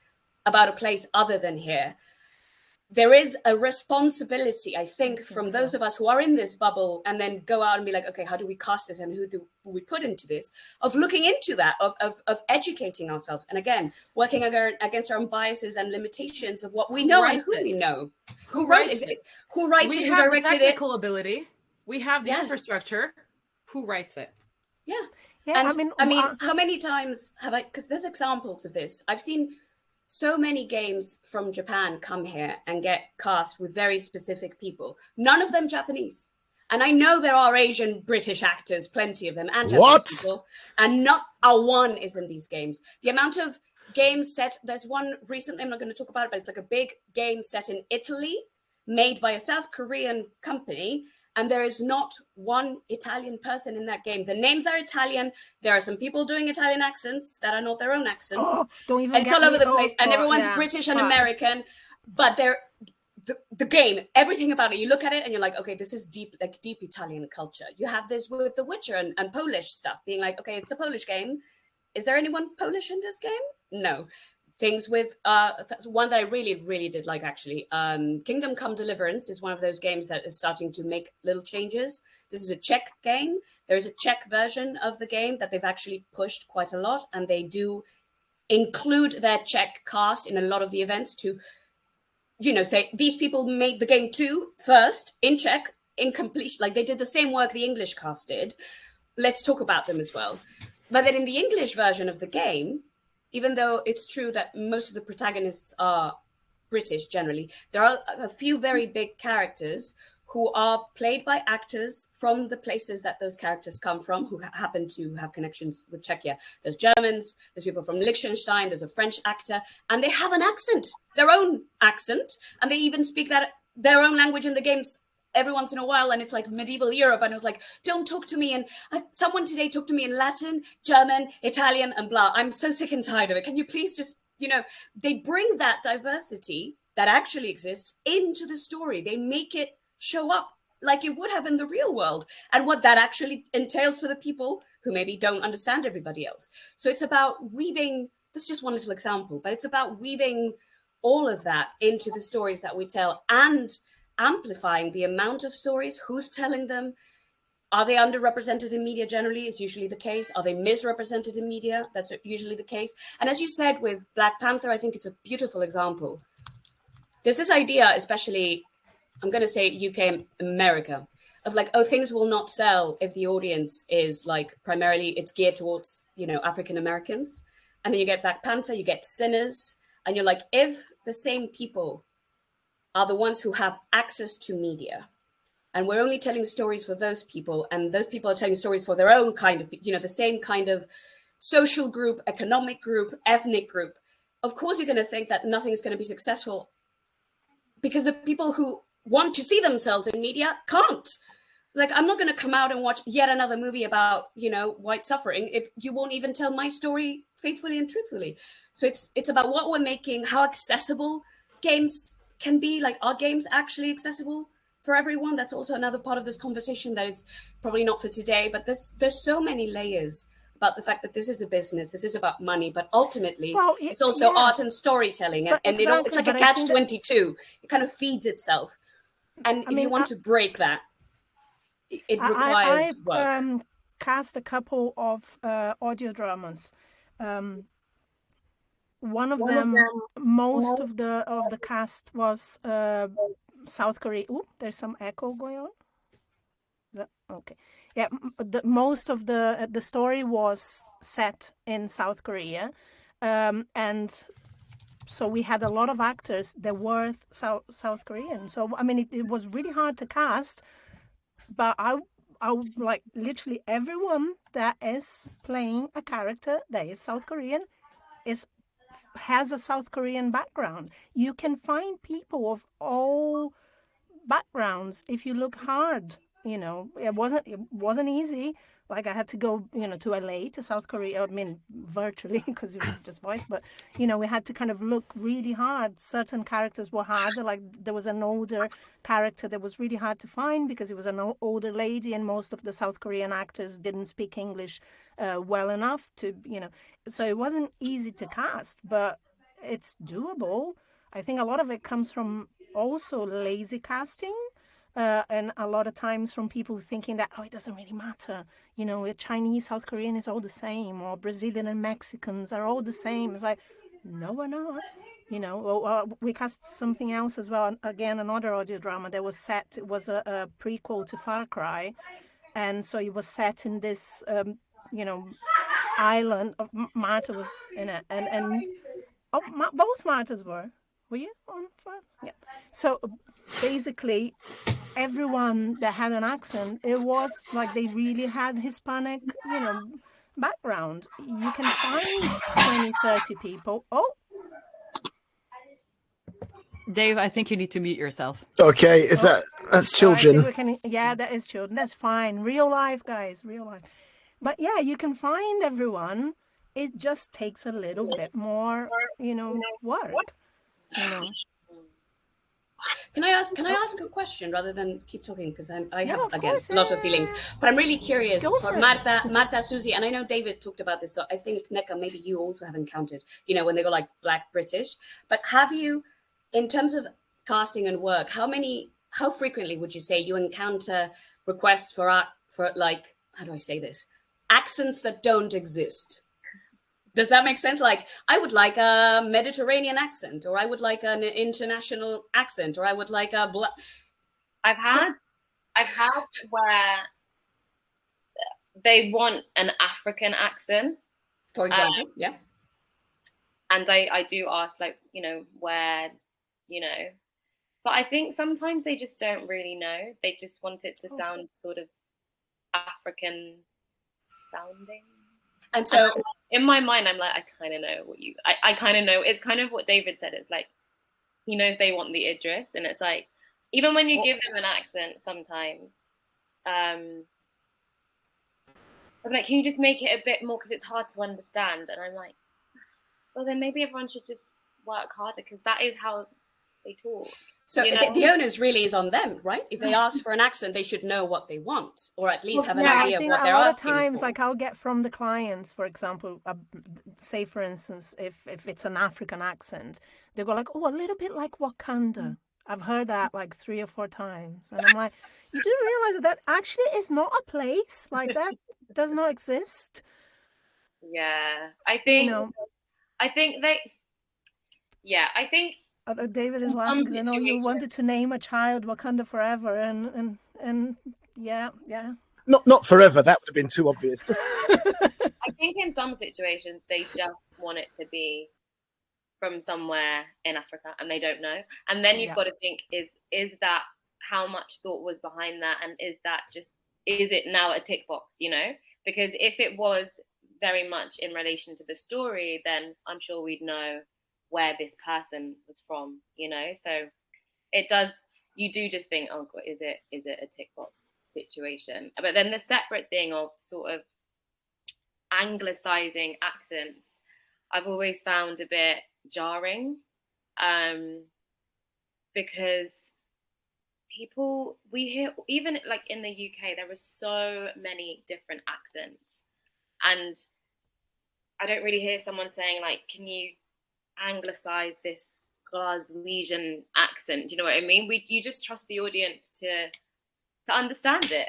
about a place other than here, there is a responsibility, I think, from those of us who are in this bubble and then go out and be like, okay, how do we cast this and who do we put into this, of looking into that, of educating ourselves. And again, working against our own biases and limitations of what we know and who we know. Who writes it? Who writes it? Who directed it? We have the technical ability. We have the infrastructure. Who writes it? Yeah. Yeah. And I mean, how many times have I, because there's examples of this. I've seen so many games from Japan come here and get cast with very specific people. None of them Japanese. And I know there are Asian British actors, plenty of them, and Japanese people, and not a one is in these games. The amount of games set, there's one recently, I'm not going to talk about it, but it's like a big game set in Italy, made by a South Korean company, and there is not one Italian person in that game. The names are Italian. There are some people doing Italian accents that are not their own accents. Oh, don't even and it's all over the place. And everyone's British and American. But they're the game, everything about it, you look at it and you're like, okay, this is deep Italian culture. You have this with The Witcher and Polish stuff, being like, okay, it's a Polish game. Is there anyone Polish in this game? No. Things with one that I really did like, actually. Kingdom Come Deliverance is one of those games that is starting to make little changes. This is a Czech game. There is a Czech version of the game that they've actually pushed quite a lot, and they do include their Czech cast in a lot of the events to, say these people made the game too first in Czech, in completion. Like they did the same work the English cast did, let's talk about them as well. But then in the English version of the game, even though it's true that most of the protagonists are British generally, there are a few very big characters who are played by actors from the places that those characters come from, who happen to have connections with Czechia. There's Germans, there's people from Liechtenstein, there's a French actor, and they have an accent, their own accent, and they even speak their own language in the games every once in a while, and it's like medieval Europe, and it was like, don't talk to me, and someone today talked to me in Latin, German, Italian, and blah. I'm so sick and tired of it. Can you please just, they bring that diversity that actually exists into the story. They make it show up like it would have in the real world, and what that actually entails for the people who maybe don't understand everybody else. So it's about weaving, this is just one little example, but it's about weaving all of that into the stories that we tell and amplifying the amount of stories, who's telling them. Are they underrepresented in media generally? It's usually the case. Are they misrepresented in media? That's usually the case. And as you said with Black Panther, I think it's a beautiful example. There's this idea, especially, I'm going to say UK, America, of like, oh, things will not sell if the audience is like primarily it's geared towards, African Americans. And then you get Black Panther, you get Sinners, and you're like, if the same people are the ones who have access to media, and we're only telling stories for those people, and those people are telling stories for their own kind of, the same kind of social group, economic group, ethnic group, of course you're going to think that nothing is going to be successful, because the people who want to see themselves in media can't. Like, I'm not going to come out and watch yet another movie about, white suffering if you won't even tell my story faithfully and truthfully. So it's about what we're making, how accessible games can be. Like, are games actually accessible for everyone? That's also another part of this conversation that is probably not for today, but there's so many layers about the fact that this is a business, this is about money, but ultimately it's also art and storytelling, and exactly, it's like a catch-22. It kind of feeds itself, and if you want to break that, it requires work. I've cast a couple of audio dramas. One of them, most of the cast was South Korea. Ooh, there's some echo going on. Is that okay? Yeah, most of the story was set in South Korea, and so we had a lot of actors that were South Korean. So I mean, it was really hard to cast, but I would like literally everyone that is playing a character that is South Korean has a South Korean background. You can find people of all backgrounds if you look hard. It wasn't easy. Like, I had to go, to LA, to South Korea. I mean, virtually, because it was just voice. But, we had to kind of look really hard. Certain characters were harder. Like, there was an older character that was really hard to find because it was an older lady, and most of the South Korean actors didn't speak English well enough to, So it wasn't easy to cast, but it's doable. I think a lot of it comes from also lazy casting. And a lot of times from people thinking that, it doesn't really matter. Chinese, South Korean is all the same, or Brazilian and Mexicans are all the same. It's like, no, we're not. We cast something else as well. Again, another audio drama that was set, it was a prequel to Far Cry. And so it was set in this, island. Marta was in it. And both Martas were. Were you on Far? Yeah. So basically, everyone that had an accent, it was like they really had Hispanic, background. You can find 20, 30 people. Oh, Dave, I think you need to mute yourself. Okay, that's children? That is children. That's fine. Real life, guys, real life. But yeah, you can find everyone. It just takes a little bit more, work. Can I ask a question rather than keep talking, because I have again lots of feelings, but I'm really curious for Marta, Susie, and I know David talked about this, so I think Nneka, maybe you also have encountered, when they go like Black British, but have you, in terms of casting and work, how frequently would you say you encounter requests for like, how do I say this, accents that don't exist? Does that make sense? Like, I would like a Mediterranean accent, or I would like an international accent, or I would like I've had where they want an African accent, For example, yeah. and I do ask, like, where, but I think sometimes they just don't really know. They just want it to sound sort of African sounding. And so in my mind, I'm like, I kind of know what I kind of know. It's kind of what David said. It's like, he knows they want the Idris, and it's like, even when you give them an accent, sometimes, I'm like, can you just make it a bit more, because it's hard to understand? And I'm like, well, then maybe everyone should just work harder, because that is how they talk. So the onus really is on them, right? If they ask for an accent, they should know what they want, or at least have an idea of what they're asking for. A lot of times, like, I'll get from the clients, for example, say, for instance, if it's an African accent, they go like, oh, a little bit like Wakanda. I've heard that like 3 or 4 times. And I'm like, you do realize that actually is not a place like that, does not exist. Yeah, I think David is laughing because I know you wanted to name a child Wakanda Forever, and yeah. Not forever. That would have been too obvious. I think in some situations they just want it to be from somewhere in Africa, and they don't know. And then you've got to think: is that, how much thought was behind that, and is it now a tick box? Because if it was very much in relation to the story, then I'm sure we'd know where this person was from, so it does, you do just think, oh God, is it a tick box situation? But then the separate thing of sort of anglicizing accents, I've always found a bit jarring, because we hear, even like in the UK, there are so many different accents, and I don't really hear someone saying, like, can you anglicize this Glaswegian accent? Do you know what I mean? You just trust the audience to understand it,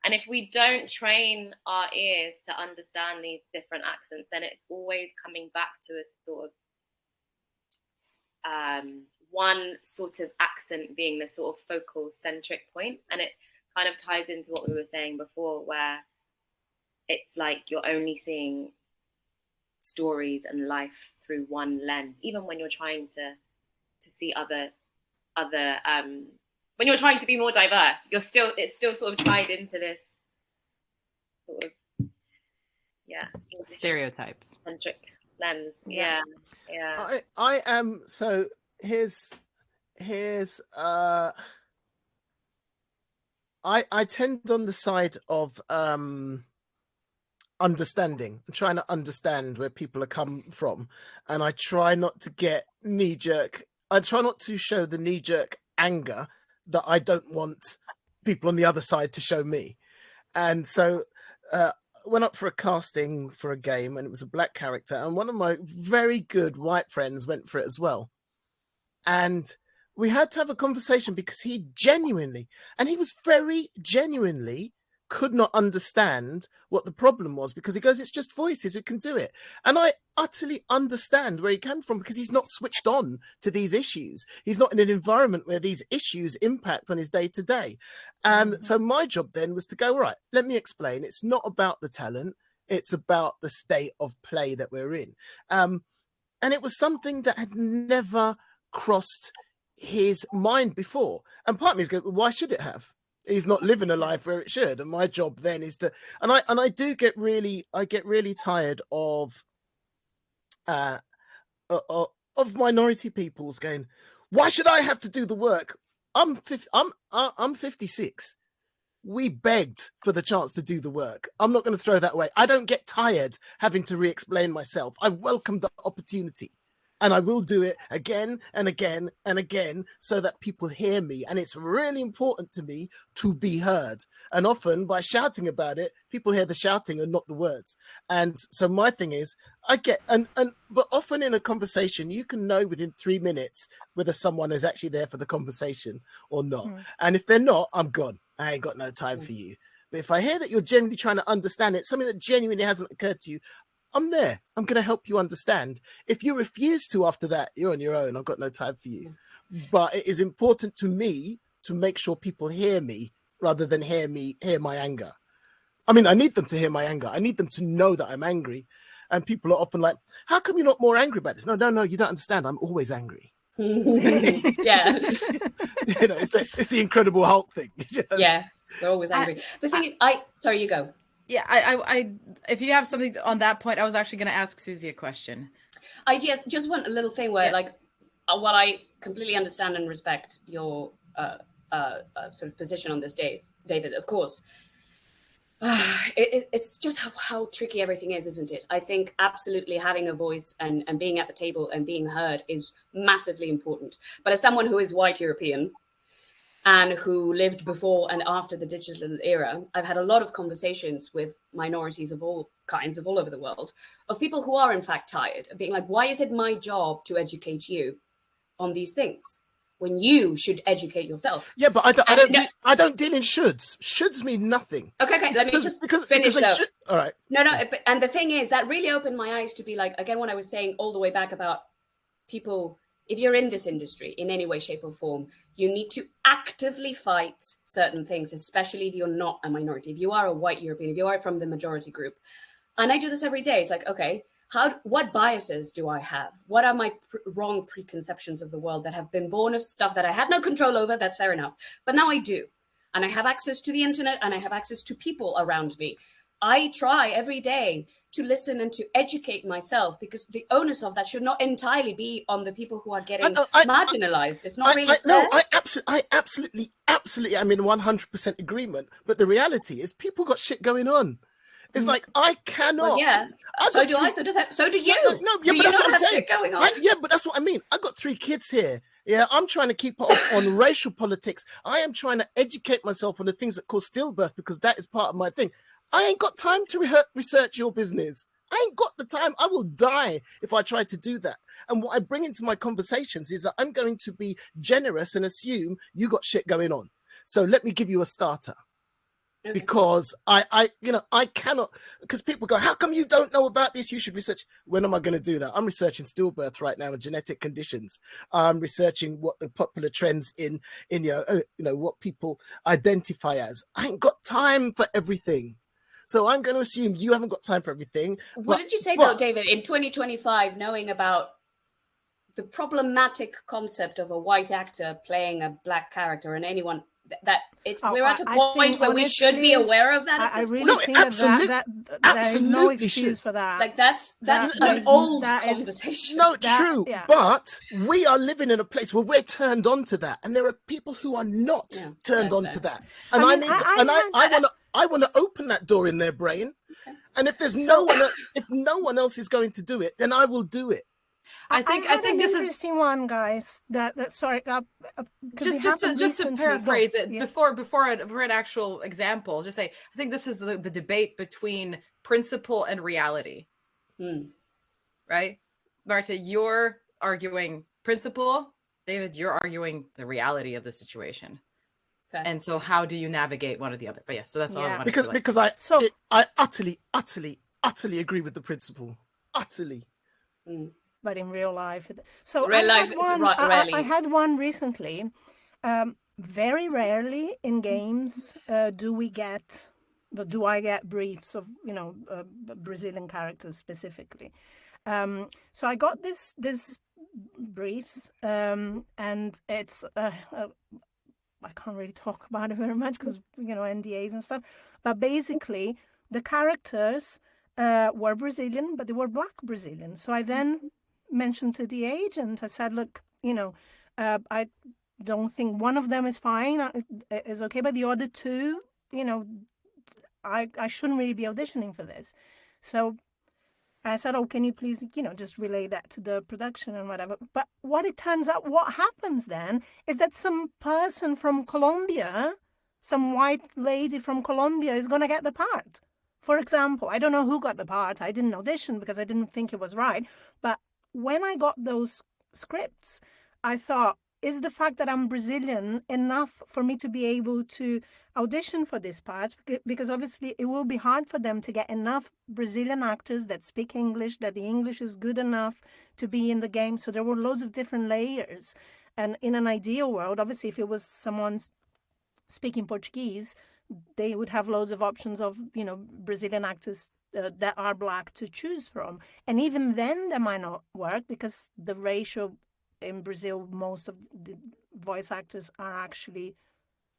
and if we don't train our ears to understand these different accents, then it's always coming back to a sort of one sort of accent being the sort of focal centric point. And it kind of ties into what we were saying before, where it's like you're only seeing stories and life through one lens, even when you're trying to see other when you're trying to be more diverse, it's still sort of tied into this sort of stereotypes centric lens. I am, so here's I tend on the side of understanding, trying to understand where people are come from, and I try not to get knee-jerk. I try not to show the knee-jerk anger that I don't want people on the other side to show me. And so went up for a casting for a game, and it was a black character, and one of my very good white friends went for it as well. And we had to have a conversation because he was very genuinely could not understand what the problem was, because he goes, it's just voices, we can do it. And I utterly understand where he came from, because he's not switched on to these issues. He's not in an environment where these issues impact on his day to day. And so my job then was to go, right, let me explain. It's not about the talent. It's about the state of play that we're in. And it was something that had never crossed his mind before. And part of me is going, why should it have? He's not living a life where it should. And my job then is to, and I do get really tired of minority peoples going, why should I have to do the work? I'm 56. We begged for the chance to do the work. I'm not going to throw that away. I don't get tired having to re-explain myself. I welcome the opportunity. And I will do it again and again and again so that people hear me. And it's really important to me to be heard. And often by shouting about it, people hear the shouting and not the words. And so my thing is, but often in a conversation, you can know within 3 minutes whether someone is actually there for the conversation or not. And if they're not, I'm gone. I ain't got no time for you. But if I hear that you're genuinely trying to understand it, something that genuinely hasn't occurred to you, I'm there. I'm going to help you understand. If you refuse to after that, you're on your own. I've got no time for you. But it is important to me to make sure people hear me rather than hear my anger. I mean, I need them to hear my anger. I need them to know that I'm angry. And people are often like, how come you're not more angry about this? No, you don't understand. I'm always angry. Yeah. It's the Incredible Hulk thing. Yeah, we're always angry. The thing is, sorry, you go. Yeah, I if you have something on that point, I was actually going to ask Susie a question. I just want a little thing where, like, what I completely understand and respect your sort of position on this, David. Of course, it's just how tricky everything is, isn't it? I think absolutely having a voice and being at the table and being heard is massively important. But as someone who is white European and who lived before and after the digital era, I've had a lot of conversations with minorities of all kinds, of all over the world, of people who are in fact tired of being like, why is it my job to educate you on these things when you should educate yourself? Yeah, but I don't deal in shoulds. Shoulds mean nothing. Okay. Let me just finish though. All right. No. And the thing is, that really opened my eyes to be like, again, what I was saying all the way back about people. If you're in this industry in any way, shape or form, you need to actively fight certain things, especially if you're not a minority. If you are a white European, if you are from the majority group. And I do this every day. It's like, okay, what biases do I have? What are my wrong preconceptions of the world that have been born of stuff that I had no control over? That's fair enough. But now I do. And I have access to the internet and I have access to people around me. I try every day to listen and to educate myself, because the onus of that should not entirely be on the people who are getting marginalized. It's not really fair. No, I absolutely, I'm in 100% agreement. But the reality is people got shit going on. It's like, I cannot. Well, yeah, so do I. So do you. No, yeah, but that's what I'm saying. Going on? Yeah, but that's what I mean. I got 3 kids here. Yeah, I'm trying to keep up on racial politics. I am trying to educate myself on the things that cause stillbirth, because that is part of my thing. I ain't got time to research your business. I ain't got the time. I will die if I try to do that. And what I bring into my conversations is that I'm going to be generous and assume you got shit going on. So let me give you a starter. Okay. Because I cannot, because people go, how come you don't know about this? You should research. When am I going to do that? I'm researching stillbirth right now and genetic conditions. I'm researching what the popular trends in what people identify as. I ain't got time for everything. So I'm going to assume you haven't got time for everything. What did you say though, David, in 2025, knowing about the problematic concept of a white actor playing a black character, and anyone we're at a point where we should be aware of that. I really think that there is no excuse for that. Like that's an old conversation. True. Yeah. But we are living in a place where we're turned on to that, and there are people who are not turned on to that. And I want to open that door in their brain. Okay. And if there's no one else is going to do it, then I will do it. I think this is an interesting one, guys. Sorry, just to paraphrase it before an actual example. Just say, I think this is the debate between principle and reality. Right, Marta, you're arguing principle. David, you're arguing the reality of the situation. Okay. And so, how do you navigate one or the other? But yeah, so that's all I want to say. Because I utterly agree with the principle. Utterly. But in real life, I had one recently. Very rarely in games do I get briefs of Brazilian characters specifically. So I got this briefs, and it's I can't really talk about it very much because NDAs and stuff. But basically, the characters were Brazilian, but they were Black Brazilian. So I then mentioned to the agent, I said, look, I don't think one of them is fine, is okay, but the other 2, I shouldn't really be auditioning for this. So I said, oh, can you please, just relay that to the production and whatever. But what it turns out, what happens then is that some person from Colombia, some white lady from Colombia is going to get the part. For example, I don't know who got the part. I didn't audition because I didn't think it was right. But when I got those scripts, I thought, is the fact that I'm Brazilian enough for me to be able to audition for this part? Because obviously it will be hard for them to get enough Brazilian actors that speak English, that the English is good enough to be in the game. So there were loads of different layers. And in an ideal world, obviously, if it was someone speaking Portuguese, they would have loads of options of, you know, Brazilian actors that are black to choose from. And even then, that might not work because the ratio in Brazil, most of the voice actors are actually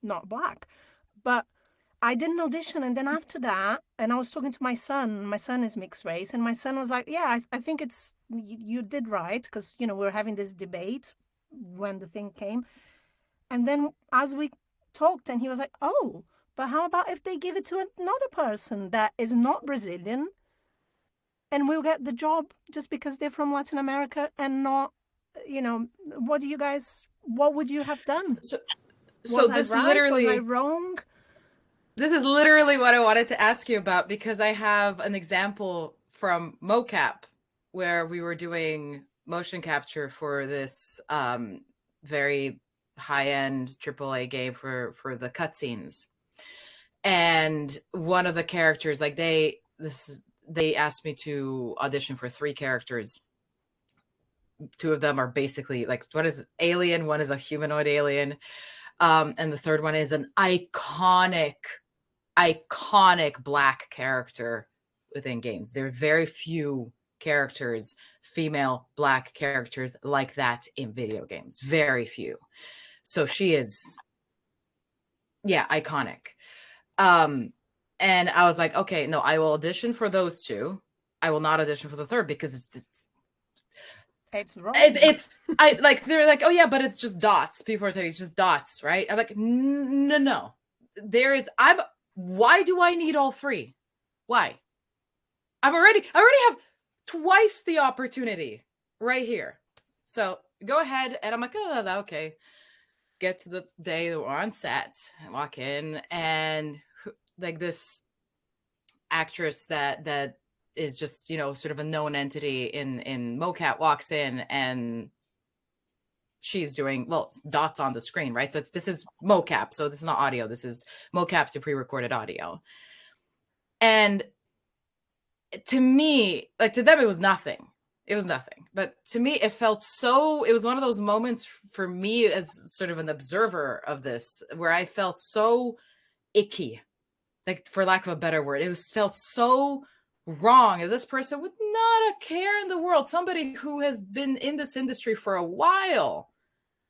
not black. But I did an audition, and then after that, and I was talking to my son. My son is mixed race, and my son was like, "Yeah, I think it's you did right," because you know we were having this debate when the thing came, and then as we talked, and he was like, "Oh, but how about if they give it to another person that is not Brazilian, and we'll get the job just because they're from Latin America and not, you know, what would you have done? So Was I this right? literally, Was I wrong?" this is literally what I wanted to ask you about, because I have an example from mocap where we were doing motion capture for this very high-end AAA game for the cutscenes. And one of the characters, like they asked me to audition for 3 characters. 2 of them are basically like, one is alien, one is a humanoid alien, and the third one is an iconic black character within games. There are very few characters, female black characters like that in video games. Very few. So she is, yeah, iconic. And I was like, okay, no, I will audition for those 2. I will not audition for the third because It's wrong. I like, they're like, oh yeah, but it's just dots. People are saying it's just dots, right? I'm like, no. Why do I need all 3? Why? I already have twice the opportunity right here. So go ahead. And I'm like, oh, okay. Get to the day that we're on set and walk in, and like this actress that is just, you know, sort of a known entity in mocap walks in, and she's doing, well, it's dots on the screen, right? So this is mocap, so this is not audio. This is mocap to pre-recorded audio. And to me, like, to them, it was nothing. It was nothing. But to me, it felt so, it was one of those moments for me as sort of an observer of this, where I felt so icky, like, for lack of a better word. It felt so wrong. And this person with not a care in the world, somebody who has been in this industry for a while,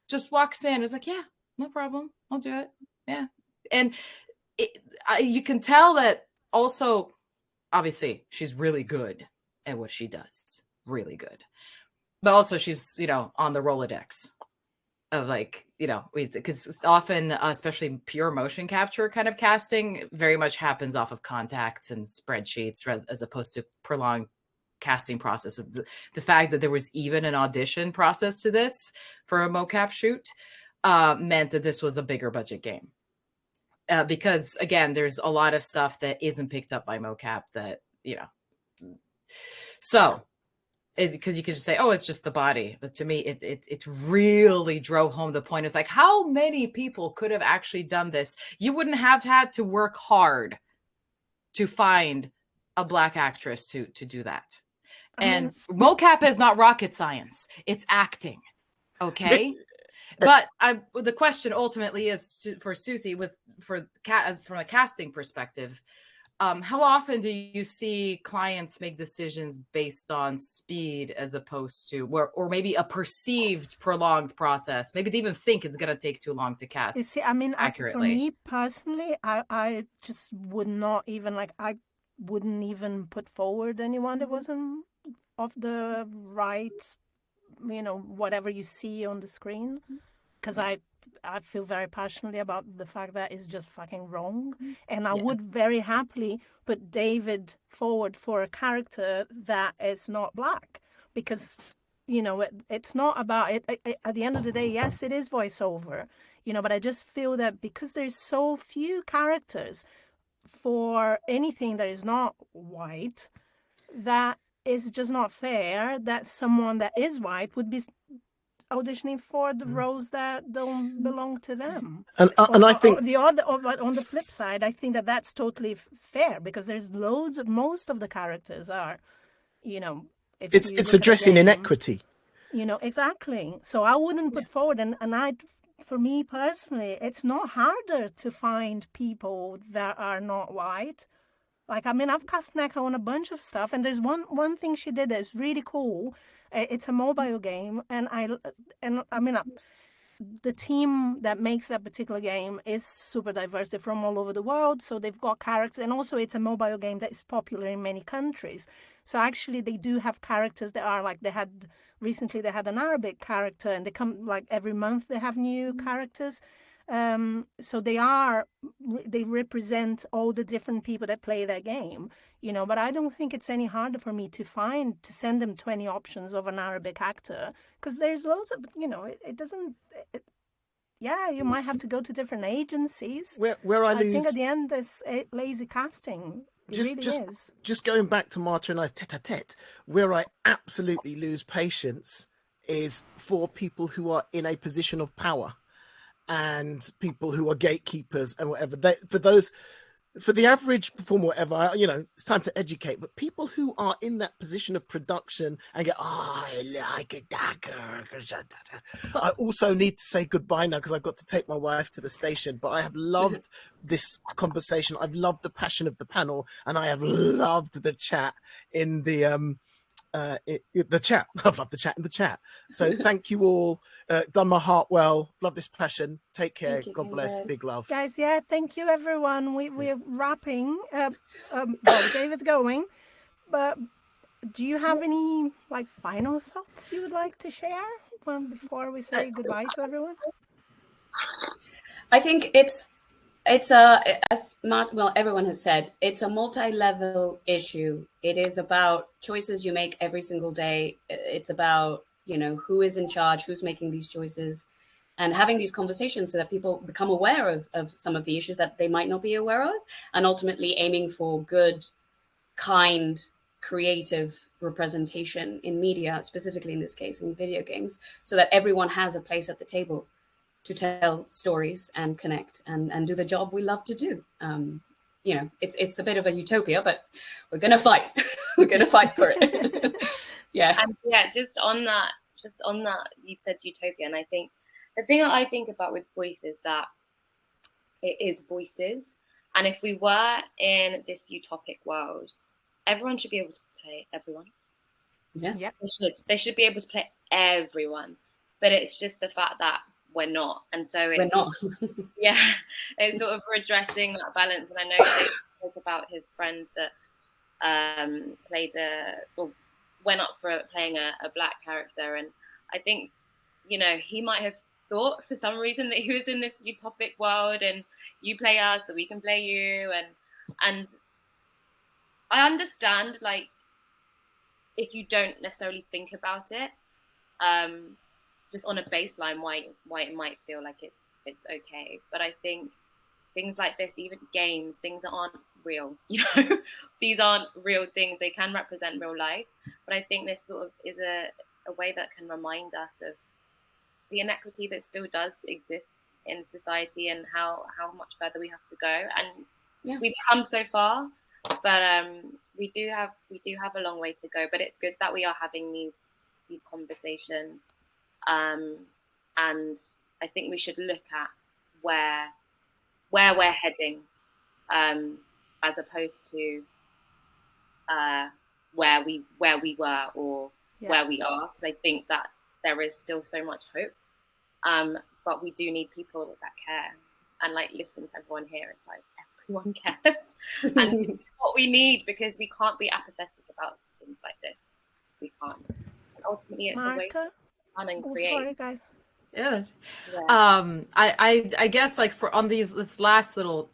just walks in and is like, yeah, no problem, I'll do it. Yeah. And you can tell that also, obviously, she's really good at what she does. Really good. But also she's, you know, on the Rolodex of, like, you know, because often, especially pure motion capture kind of casting, very much happens off of contacts and spreadsheets as opposed to prolonged casting processes. The fact that there was even an audition process to this for a mocap shoot meant that this was a bigger budget game. Because again, there's a lot of stuff that isn't picked up by mocap that, you know, so because you could just say, oh, it's just the body. But to me, it really drove home the point. It's like, how many people could have actually done this? You wouldn't have had to work hard to find a black actress to do that. And mocap is not rocket science. It's acting. Okay. But the question ultimately is for Susie, from a casting perspective, how often do you see clients make decisions based on speed as opposed to, or maybe a perceived prolonged process? Maybe they even think it's going to take too long to cast. You see, I mean, accurately. For me personally, I just would not even, like, I wouldn't even put forward anyone that wasn't of the right, you know, whatever you see on the screen, because I feel very passionately about the fact that it's just fucking wrong. And I would very happily put David forward for a character that is not black, because, you know, it's not about it. At the end of the day, yes, it is voiceover, you know, but I just feel that because there's so few characters for anything that is not white, that is just not fair that someone that is white would be auditioning for the roles that don't belong to them. And I think on the flip side, I think that that's totally fair, because there's most of the characters are, you know, if it's addressing inequity. You know, exactly. So I wouldn't put forward, and I for me personally, it's not harder to find people that are not white. Like, I mean, I've cast Nneka on a bunch of stuff, and there's one thing she did that's really cool. It's a mobile game, and I mean, the team that makes that particular game is super diverse. They're from all over the world, so they've got characters, and also it's a mobile game that is popular in many countries. So actually, they do have characters that are like, recently they had an Arabic character, and they come like every month they have new characters. So they represent all the different people that play that game, but I don't think it's any harder for me to send them 20 options of an Arabic actor, because there's loads of, it doesn't, you might have to go to different agencies. Where I think lose, at the end there's lazy casting. It really is. Just going back to Marta and I's tete-a-tete, where I absolutely lose patience is for people who are in a position of power and people who are gatekeepers and whatever. For the average performer, whatever, it's time to educate. But people who are in that position of production and go, I like it. I also need to say goodbye now because I've got to take my wife to the station. But I have loved this conversation. I've loved the passion of the panel, and I have loved the chat in the chat. I've loved the chat in the chat. So thank you all. Done my heart well. Love this passion. Take care. God bless. Big love, guys. Thank you, everyone. We're wrapping. Well, David's going, but do you have any final thoughts you would like to share before we say goodbye to everyone? I think it's as everyone has said, it's a multi-level issue. It is about choices you make every single day. It's about, who is in charge, who's making these choices, and having these conversations so that people become aware of some of the issues that they might not be aware of, and ultimately aiming for good, kind, creative representation in media, specifically in this case in video games, so that everyone has a place at the table to tell stories and connect and do the job we love to do. It's a bit of a utopia, but we're gonna fight. We're gonna fight for it. And just on that, you've said utopia, and I think the thing that I think about with voice is that it is voices, and if we were in this utopic world, everyone should be able to play everyone. Yeah. They should be able to play everyone, but it's just the fact that we're not, and so it's it's sort of redressing that balance. And I know they spoke about his friend that went up for playing a black character, and I think he might have thought for some reason that he was in this utopic world and you play us so we can play you, and I understand if you don't necessarily think about it, just on a baseline, why it might feel like it's okay. But I think things like this, even games, things that aren't real, these aren't real things. They can represent real life, but I think this sort of is a way that can remind us of the inequity that still does exist in society and how much further we have to go. And we've come so far, but we do have a long way to go. But it's good that we are having these conversations. And I think we should look at where we're heading, as opposed to where we were or where we are, because I think that there is still so much hope. But we do need people that care, and listening to everyone here, it's everyone cares, and it's what we need, because we can't be apathetic about things like this. We can't. And ultimately, it's Marta? a way to fun and create. Sorry, guys. I guess for on this last little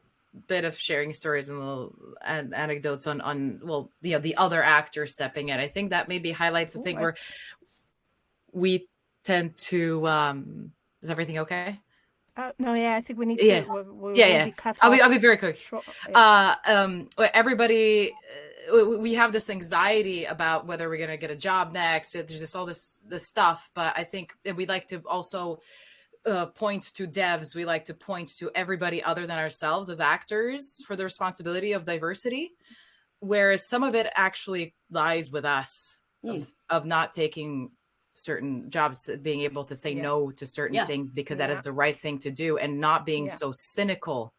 bit of sharing stories and little anecdotes on the other actors stepping in, I think that maybe highlights the thing where we tend to is everything okay? No, I think we need to. We'll be cut I'll off. be very quick. Sure. Everybody, we have this anxiety about whether we're gonna get a job next. There's just all this stuff, but I think we like to also point to devs. We like to point to everybody other than ourselves as actors for the responsibility of diversity, whereas some of it actually lies with us of not taking certain jobs, being able to say no to certain things because that is the right thing to do, and not being so cynical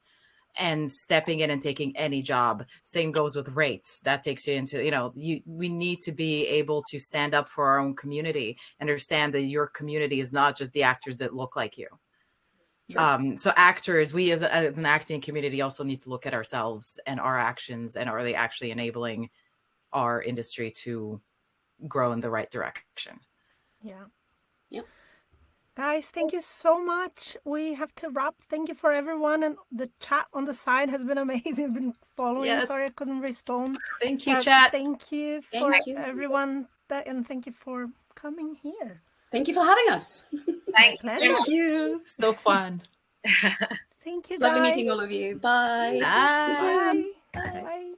and stepping in and taking any job. Same goes with rates. That takes you into, we need to be able to stand up for our own community, understand that your community is not just the actors that look like you. Sure. So actors, we as an acting community also need to look at ourselves and our actions, and are they actually enabling our industry to grow in the right direction? Yeah. Yep. Guys, thank you so much. We have to wrap. Thank you for everyone. And the chat on the side has been amazing. I've been following. Yes. Sorry I couldn't respond. Thank you, chat. Thank you for everyone. And thank you for coming here. Thank you for having us. Thank you. So fun. Thank you, guys. Lovely meeting all of you. Bye. Bye. Bye. Bye.